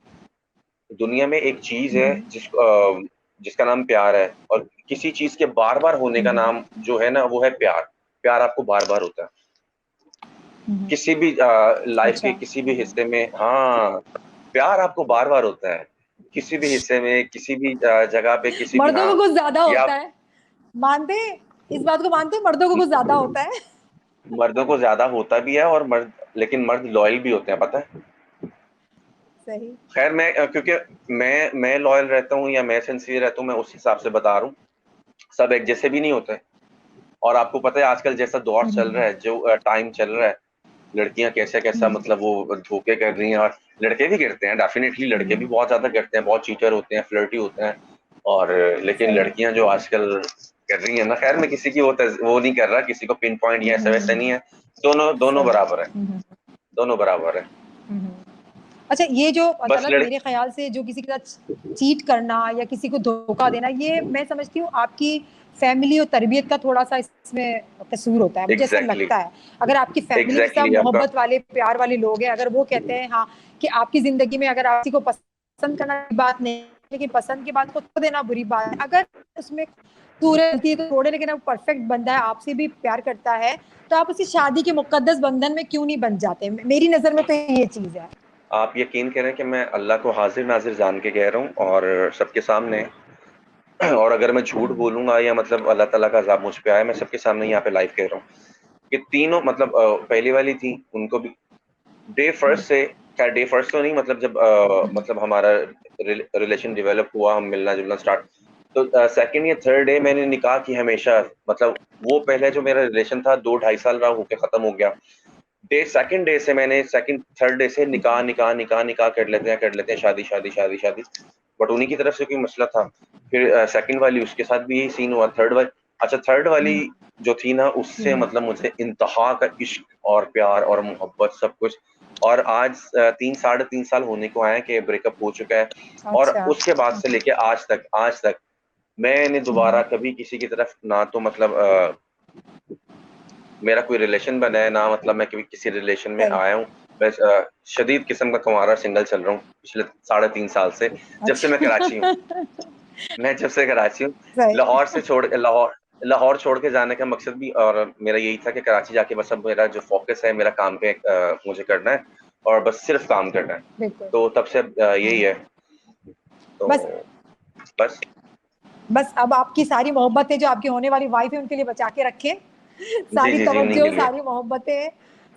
[SPEAKER 6] दुनिया में एक चीज है जिसका नाम प्यार है, और किसी चीज के बार बार होने का नाम जो है ना वो है प्यार। प्यार आपको बार बार होता है किसी भी लाइफ के
[SPEAKER 1] अच्छा
[SPEAKER 6] किसी भी हिस्से में। हाँ, प्यार आपको बार बार होता है किसी भी हिस्से में, किसी भी जगह पे, किसी भी।
[SPEAKER 1] मर्दों
[SPEAKER 6] हाँ,
[SPEAKER 1] को कुछ ज्यादा
[SPEAKER 6] ये
[SPEAKER 1] होता
[SPEAKER 6] आप
[SPEAKER 1] है, मानते इस बात को? मानते मर्दों को कुछ ज्यादा होता है?
[SPEAKER 6] मर्दों को ज्यादा होता भी है, और लेकिन मर्द लॉयल भी होते हैं, पता है।
[SPEAKER 1] सही।
[SPEAKER 6] खैर मैं क्योंकि मैं लॉयल रहता हूँ या मैं सिंसियर रहता हूँ, मैं उस हिसाब से बता रहा हूँ। सब एक जैसे भी नहीं होते। और आपको पता है आजकल जैसा दौर चल रहा है, जो टाइम चल रहा है, लड़कियां कैसा कैसा मतलब वो धोखे कर रही हैं, और लड़के भी करते हैं, डेफिनेटली लड़के भी बहुत ज्यादा करते हैं, बहुत चीटर होते हैं, फ्लर्टी होते हैं। और लेकिन
[SPEAKER 1] सही।
[SPEAKER 6] लड़कियां जो आजकल कर रही हैं ना, खैर मैं किसी की वो नहीं कर रहा, किसी को पिन पॉइंट या ऐसा वैसा नहीं है। दोनों दोनों
[SPEAKER 1] सही।
[SPEAKER 6] बराबर है, दोनों बराबर है।
[SPEAKER 1] अच्छा, ये जो
[SPEAKER 6] बस
[SPEAKER 1] तलत मेरे ख्याल से जो किसी के साथ चीट करना या किसी को धोखा देना, ये मैं समझती हूँ आपकी फैमिली और तरबियत का थोड़ा सा इसमें कसूर होता है, मुझे ऐसा
[SPEAKER 6] एग्जैक्टली
[SPEAKER 1] लगता है। अगर आपकी फैमिली के साथ
[SPEAKER 6] एग्जैक्टली आपका
[SPEAKER 1] मोहब्बत वाले प्यार वाले लोग हैं, अगर वो कहते हैं हाँ कि आपकी जिंदगी में अगर आप किसी को पसंद करना की बात नहीं, लेकिन पसंद की बात को तोड़ देना बुरी बात है। अगर उसमें सूरत गलती है तो तोड़े, लेकिन अब परफेक्ट बंदा है, आपसे भी प्यार करता है, तो आप उसी शादी के मुकद्दस बंधन में क्यों नहीं बन जाते? मेरी नजर में तो ये चीज है।
[SPEAKER 6] आप यकीन करें कि मैं अल्लाह को हाजिर नाजिर जान के कह रहा हूँ, और सबके सामने। और अगर मैं झूठ बोलूंगा या मतलब अल्लाह ताला का अज़ाब मुझ पे आया, मैं सबके सामने यहाँ पे लाइव कह रहा हूँ कि तीनों मतलब पहली वाली थी, उनको भी डे फर्स्ट से, क्या डे फर्स्ट तो नहीं, मतलब जब मतलब हमारा रिलेशन डेवलप हुआ, हम मिलना जुलना स्टार्ट, तो सेकंड या थर्ड डे मैंने निकाह की हमेशा। मतलब वो पहले जो मेरा रिलेशन था 2 ढाई साल रहा, होके खत्म हो गया। सेकंड डे से मैंने सेकंड थर्ड डे से निकाह निकाह निकाह निकाह कर लेते हैं, शादी शादी शादी शादी। बट उन्हीं की तरफ से कोई मसला था। फिर सेकंड वाली, उसके साथ भी यही सीन हुआ। थर्ड वाली, अच्छा थर्ड वाली जो थी ना, उससे मतलब मुझे इंतहा का इश्क और प्यार और मोहब्बत सब कुछ। और आज 3 साढ़े 3 साल होने को आए कि ब्रेकअप हो चुका है। और
[SPEAKER 1] अच्छा।
[SPEAKER 6] उसके बाद से लेके आज तक मैंने दोबारा कभी किसी की तरफ ना तो मतलब मेरा कोई रिलेशन बना है, ना मतलब मैं कभी किसी रिलेशन में
[SPEAKER 1] सही।
[SPEAKER 6] आया हूँ। मैं शदीद किस्म का कुंवारा सिंगल चल रहा हूँ पिछले 3.5 साल से, जब से मैं कराची हूँ।
[SPEAKER 1] अच्छा।
[SPEAKER 6] मैं जब से कराची हूँ,
[SPEAKER 1] सही।
[SPEAKER 6] लाहौर छोड़ के जाने का मकसद भी और मेरा यही था कि कराची जाके बस अब मेरा जो फोकस है, मेरा काम पे मुझे करना है, और बस सिर्फ काम करना है।
[SPEAKER 1] बिल्कुल।
[SPEAKER 6] तो तब से यही है। तो
[SPEAKER 1] बस
[SPEAKER 6] बस
[SPEAKER 1] बस अब आपकी सारी मोहब्बतें जो आपकी होने वाली वाइफ है उनके लिए बचा के रखें।
[SPEAKER 6] जी
[SPEAKER 1] सारी
[SPEAKER 6] जी जी, उन्हीं के
[SPEAKER 1] तवज्जो,
[SPEAKER 6] लिए।
[SPEAKER 1] सारी मोहब्बतें,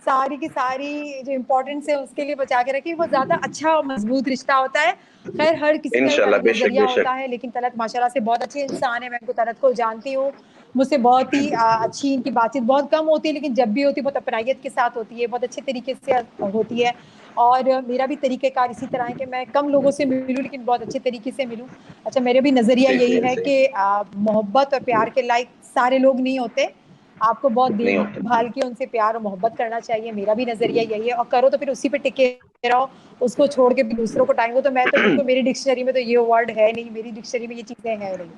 [SPEAKER 1] सारी की सारी जो इम्पोर्टेंस है उसके लिए बचा के रखें। वो ज्यादा अच्छा और मजबूत रिश्ता होता है। खैर हर किसी का एक
[SPEAKER 6] इंशाल्लाह,
[SPEAKER 1] अलग
[SPEAKER 6] बेशक
[SPEAKER 1] नजरिया
[SPEAKER 6] बेशक।
[SPEAKER 1] होता है, लेकिन तलत माशाल्लाह से बहुत अच्छे इंसान है। मैं उनको तलत को जानती हूँ, मुझसे बहुत ही अच्छी इनकी बातचीत बहुत कम होती है, लेकिन जब भी होती है बहुत अपनाइयत के साथ होती है, बहुत अच्छे तरीके से होती है। और मेरा भी तरीक़ेकार इसी तरह है कि मैं कम लोगों से मिलूँ लेकिन बहुत अच्छे तरीके से मिलूँ। अच्छा, मेरा भी नज़रिया
[SPEAKER 6] जी
[SPEAKER 1] यही
[SPEAKER 6] जी
[SPEAKER 1] है
[SPEAKER 6] जी,
[SPEAKER 1] कि मोहब्बत और प्यार के लायक सारे लोग नहीं होते। आपको बहुत
[SPEAKER 6] नहीं होते।
[SPEAKER 1] देखभाल के उनसे प्यार और मोहब्बत करना चाहिए। मेरा भी नज़रिया यही है, और करो तो फिर उसी पे टिके रहो, उसको छोड़ के भी दूसरों को टाइम। वो तो मैं तो बिल्कुल, मेरी डिक्शनरी में तो ये वर्ड है नहीं, मेरी डिक्शनरी में ये चीज़ें हैं नहीं।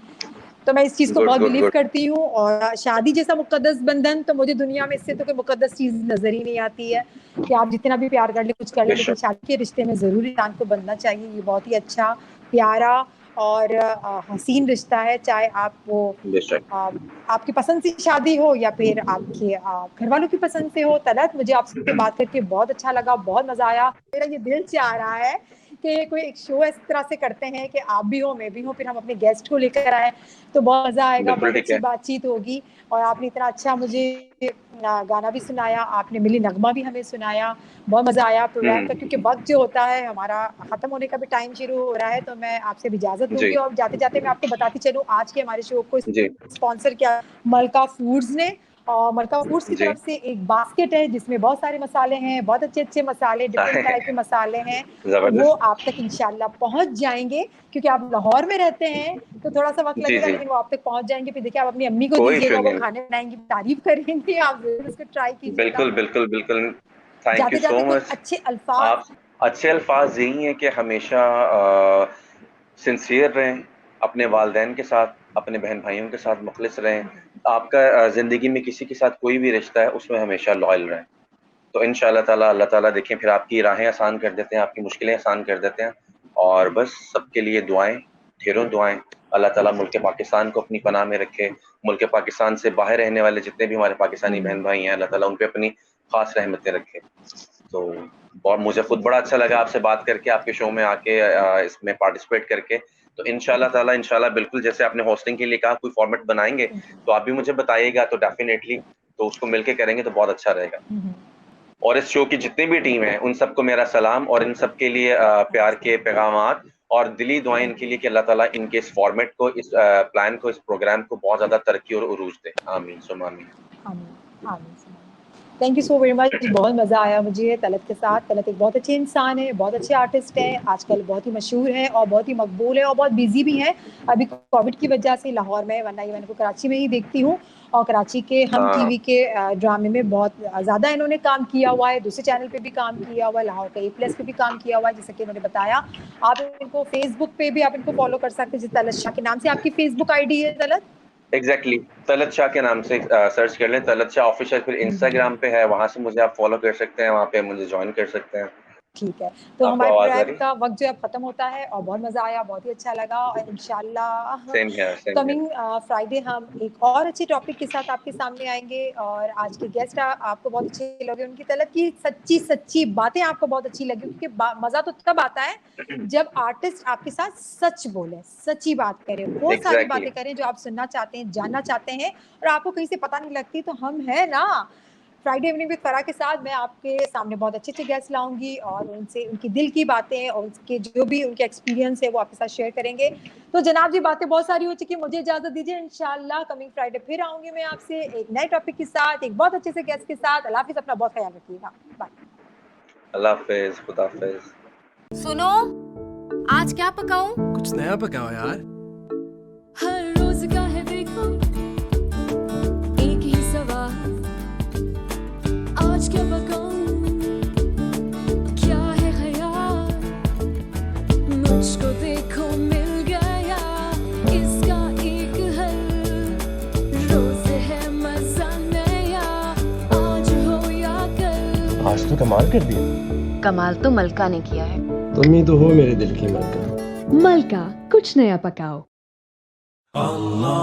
[SPEAKER 1] तो मैं इस चीज़ को
[SPEAKER 6] गुड
[SPEAKER 1] बहुत
[SPEAKER 6] गुड
[SPEAKER 1] बिलीव
[SPEAKER 6] गुड
[SPEAKER 1] करती हूँ। और शादी जैसा मुकद्दस बंधन तो मुझे दुनिया में इससे तो कोई मुकद्दस चीज़ नज़र ही नहीं आती है कि आप जितना भी प्यार कर ले, कुछ कर ले, लेकिन
[SPEAKER 6] बेशक
[SPEAKER 1] शादी के रिश्ते में ज़रूर इंसान को बंधना चाहिए। ये बहुत ही अच्छा, प्यारा और हसीन रिश्ता है। चाहे आप वो
[SPEAKER 6] बेशक
[SPEAKER 1] अ, आपकी पसंद से शादी हो या फिर आपके घर वालों की पसंद से हो। तलत, मुझे आपसे बात करके बहुत अच्छा लगा, बहुत मज़ा आया। मेरा ये दिल चाह रहा है कि कोई एक शो इस तरह से करते हैं कि आप भी हो, मैं भी हूँ, फिर हम अपने गेस्ट को लेकर आए तो बहुत मज़ा आएगा,
[SPEAKER 6] बिल्कुल
[SPEAKER 1] बहुत
[SPEAKER 6] ठीक
[SPEAKER 1] अच्छी
[SPEAKER 6] है।
[SPEAKER 1] बातचीत होगी। और आपने इतना अच्छा मुझे गाना भी सुनाया, आपने मिली नगमा भी हमें सुनाया, बहुत मज़ा आया प्रोग्राम का। क्योंकि वक्त जो होता है हमारा ख़त्म होने का भी टाइम शुरू हो रहा है, तो मैं आपसे इजाज़त
[SPEAKER 6] जी
[SPEAKER 1] लूँगी। और जाते जाते मैं आपको बताती चलूँ, आज के हमारे शो को
[SPEAKER 6] जी
[SPEAKER 1] स्पॉन्सर किया मलका फूड्स ने। और मलका फूड्स की
[SPEAKER 6] जी
[SPEAKER 1] तरफ से एक बास्केट है जिसमें बहुत सारे मसाले हैं, बहुत अच्छे-अच्छे मसाले, डिफरेंट टाइप के मसाले हैं। तो वो
[SPEAKER 6] जबरदस्त।
[SPEAKER 1] आप तक इंशाल्लाह पहुँच जाएँगे, क्योंकि आप लाहौर में रहते हैं, तो थोड़ा-सा वक़्त
[SPEAKER 6] जी
[SPEAKER 1] लगेगा,
[SPEAKER 6] जी
[SPEAKER 1] लेकिन वो आप तक पहुँच जाएँगे। फिर देखिए, आप अपनी अम्मी को
[SPEAKER 6] कोई इशू
[SPEAKER 1] दीजिएगा, वो
[SPEAKER 6] नहीं।
[SPEAKER 1] खाने बनाएँगी, तारीफ़ करेंगी, आप ज़रूर उसको ट्राई कीजिएगा।
[SPEAKER 6] बिल्कुल बिल्कुल बिल्कुल। थैंक यू सो
[SPEAKER 1] जाते-जाते कुछ
[SPEAKER 6] मच।
[SPEAKER 1] अच्छे अल्फ़ाज़।
[SPEAKER 6] आप अच्छे अल्फाज यही हैं कि हमेशा सिंसियर रहें अपने वालदैन के साथ, अपने बहन भाइयों के साथ मुखलिस रहें। आपका ज़िंदगी में किसी के साथ कोई भी रिश्ता है उसमें हमेशा लॉयल रहें। तो इंशाअल्लाह ताला अल्लाह ताला देखें फिर आपकी राहें आसान कर देते हैं, आपकी मुश्किलें आसान कर देते हैं। और बस सबके लिए दुआएँ, ढेरों दुआएँ। अल्लाह ताला मुल्क पाकिस्तान को अपनी पनाह में रखे। मुल्क पाकिस्तान से बाहर रहने वाले जितने भी हमारे पाकिस्तानी
[SPEAKER 1] आमीन।
[SPEAKER 6] बहन भाई हैं, अल्लाह ताला उन पे अपनी ख़ास रहमतें रखे। तो और मुझे खुद बड़ा अच्छा लगा आपसे बात करके, आपके शो में आके इसमें पार्टिसिपेट करके। तो इंशाअल्लाह ताला इंशाअल्लाह बिल्कुल जैसे आपने होस्टिंग के लिए कहा कोई फॉर्मेट बनाएँगे, तो आप भी मुझे बताइएगा तो डेफ़िनेटली तो उसको मिलके करेंगे तो बहुत अच्छा रहेगा। और इस शो की जितनी भी टीम है, उन सबको मेरा सलाम और इन सब के लिए प्यार के पैगामात और दिली दुआएँ इनके लिए कि अल्लाह ताला इनके इस फॉर्मेट को, इस प्लान को, इस प्रोग्राम को बहुत ज़्यादा तरक्की और उरूज दे। आमीन सुम्मा आमीन।
[SPEAKER 1] आमीन, आमीन। Thank you so very much, बहुत मज़ा आया मुझे तलत के साथ। तलत एक बहुत अच्छे इंसान है, बहुत अच्छे आर्टिस्ट हैं, आजकल बहुत ही मशहूर हैं और बहुत ही मकबूल है और बहुत बिज़ी भी हैं। अभी कोविड की वजह से लाहौर में, वरना ये मैं इनको कराची में ही देखती हूँ। और कराची के हम
[SPEAKER 6] हाँ,
[SPEAKER 1] टीवी के ड्रामे में बहुत ज़्यादा इन्होंने काम किया हुआ है, दूसरे चैनल पे भी काम किया हुआ है, लाहौर का A+ पे भी काम किया हुआ है, जैसे कि इन्होंने बताया। आप इनको फेसबुक पे भी आप इनको फॉलो कर सकते हैं, जिस तलत शाह के नाम से आपकी फेसबुक आईडी है तलत?
[SPEAKER 6] एग्ज़ैक्टली तलत शाह के नाम से सर्च कर लें, तलत शाह ऑफ़िशियल। फिर इंस्टाग्राम पे है, वहाँ से मुझे आप फ़ॉलो कर सकते हैं, वहाँ पे मुझे जॉइन कर सकते हैं।
[SPEAKER 1] ठीक है, तो
[SPEAKER 6] आपको
[SPEAKER 1] हमारे
[SPEAKER 6] आवाज़ आ
[SPEAKER 1] प्रोग्राम
[SPEAKER 6] रही?
[SPEAKER 1] का वक़्त जो है अब ख़त्म होता है और बहुत मज़ा आया, बहुत ही अच्छा लगा। और इंशाल्लाह
[SPEAKER 6] same here, same here.
[SPEAKER 1] Coming Friday हम एक और अच्छे टॉपिक के साथ आपके सामने आएँगे। और आज के गेस्ट आपको बहुत अच्छे लगे, उनकी तलत की सच्ची-सच्ची बातें आपको बहुत अच्छी लगी, क्योंकि मज़ा तो तब आता है जब आर्टिस्ट आपके साथ सच बोले, सच्ची बात करे, वो सारी
[SPEAKER 6] एग्ज़ैक्टली।
[SPEAKER 1] बातें करें जो आप सुनना चाहते हैं, जानना चाहते हैं और आपको कहीं से पता नहीं लगती। तो हम हैं ना, फ्राइडे इवनिंग विद फराह के साथ मैं आपके सामने बहुत अच्छे-अच्छे गेस्ट लाऊँगी और उनसे उनकी दिल की बातें और उनके जो भी उनके एक्सपीरियंस है वो आपके साथ शेयर करेंगे। तो जनाब जी, बातें बहुत सारी हो चुकी हैं, मुझे इजाज़त दीजिए। इंशाअल्लाह कमिंग फ्राइडे फिर आऊँगी मैं आपसे एक नए टॉपिक के साथ, एक बहुत अच्छे से गेस्ट के साथ। अल्लाह हाफ़िज़, अपना बहुत ख़्याल रखिएगा। बाय।
[SPEAKER 6] अल्लाह हाफ़िज़, खुदा हाफ़िज़।
[SPEAKER 7] सुनो, आज क्या पकाऊं?
[SPEAKER 3] कुछ नया पकाओ यार।
[SPEAKER 2] हर रोज का है देखो एक ही सवाल, आज क्या पकाऊं, क्या है ख्याल, मुझको देखो मिल गया इसका एक हल, रोज है मजा नया, आज हो या कल।
[SPEAKER 3] आज तो कमाल कर दिया।
[SPEAKER 4] कमाल तो मलका ने किया है।
[SPEAKER 3] तुम ही तो हो मेरे दिल की मलका।
[SPEAKER 5] मलका, कुछ नया पकाओ।
[SPEAKER 3] अल्लाह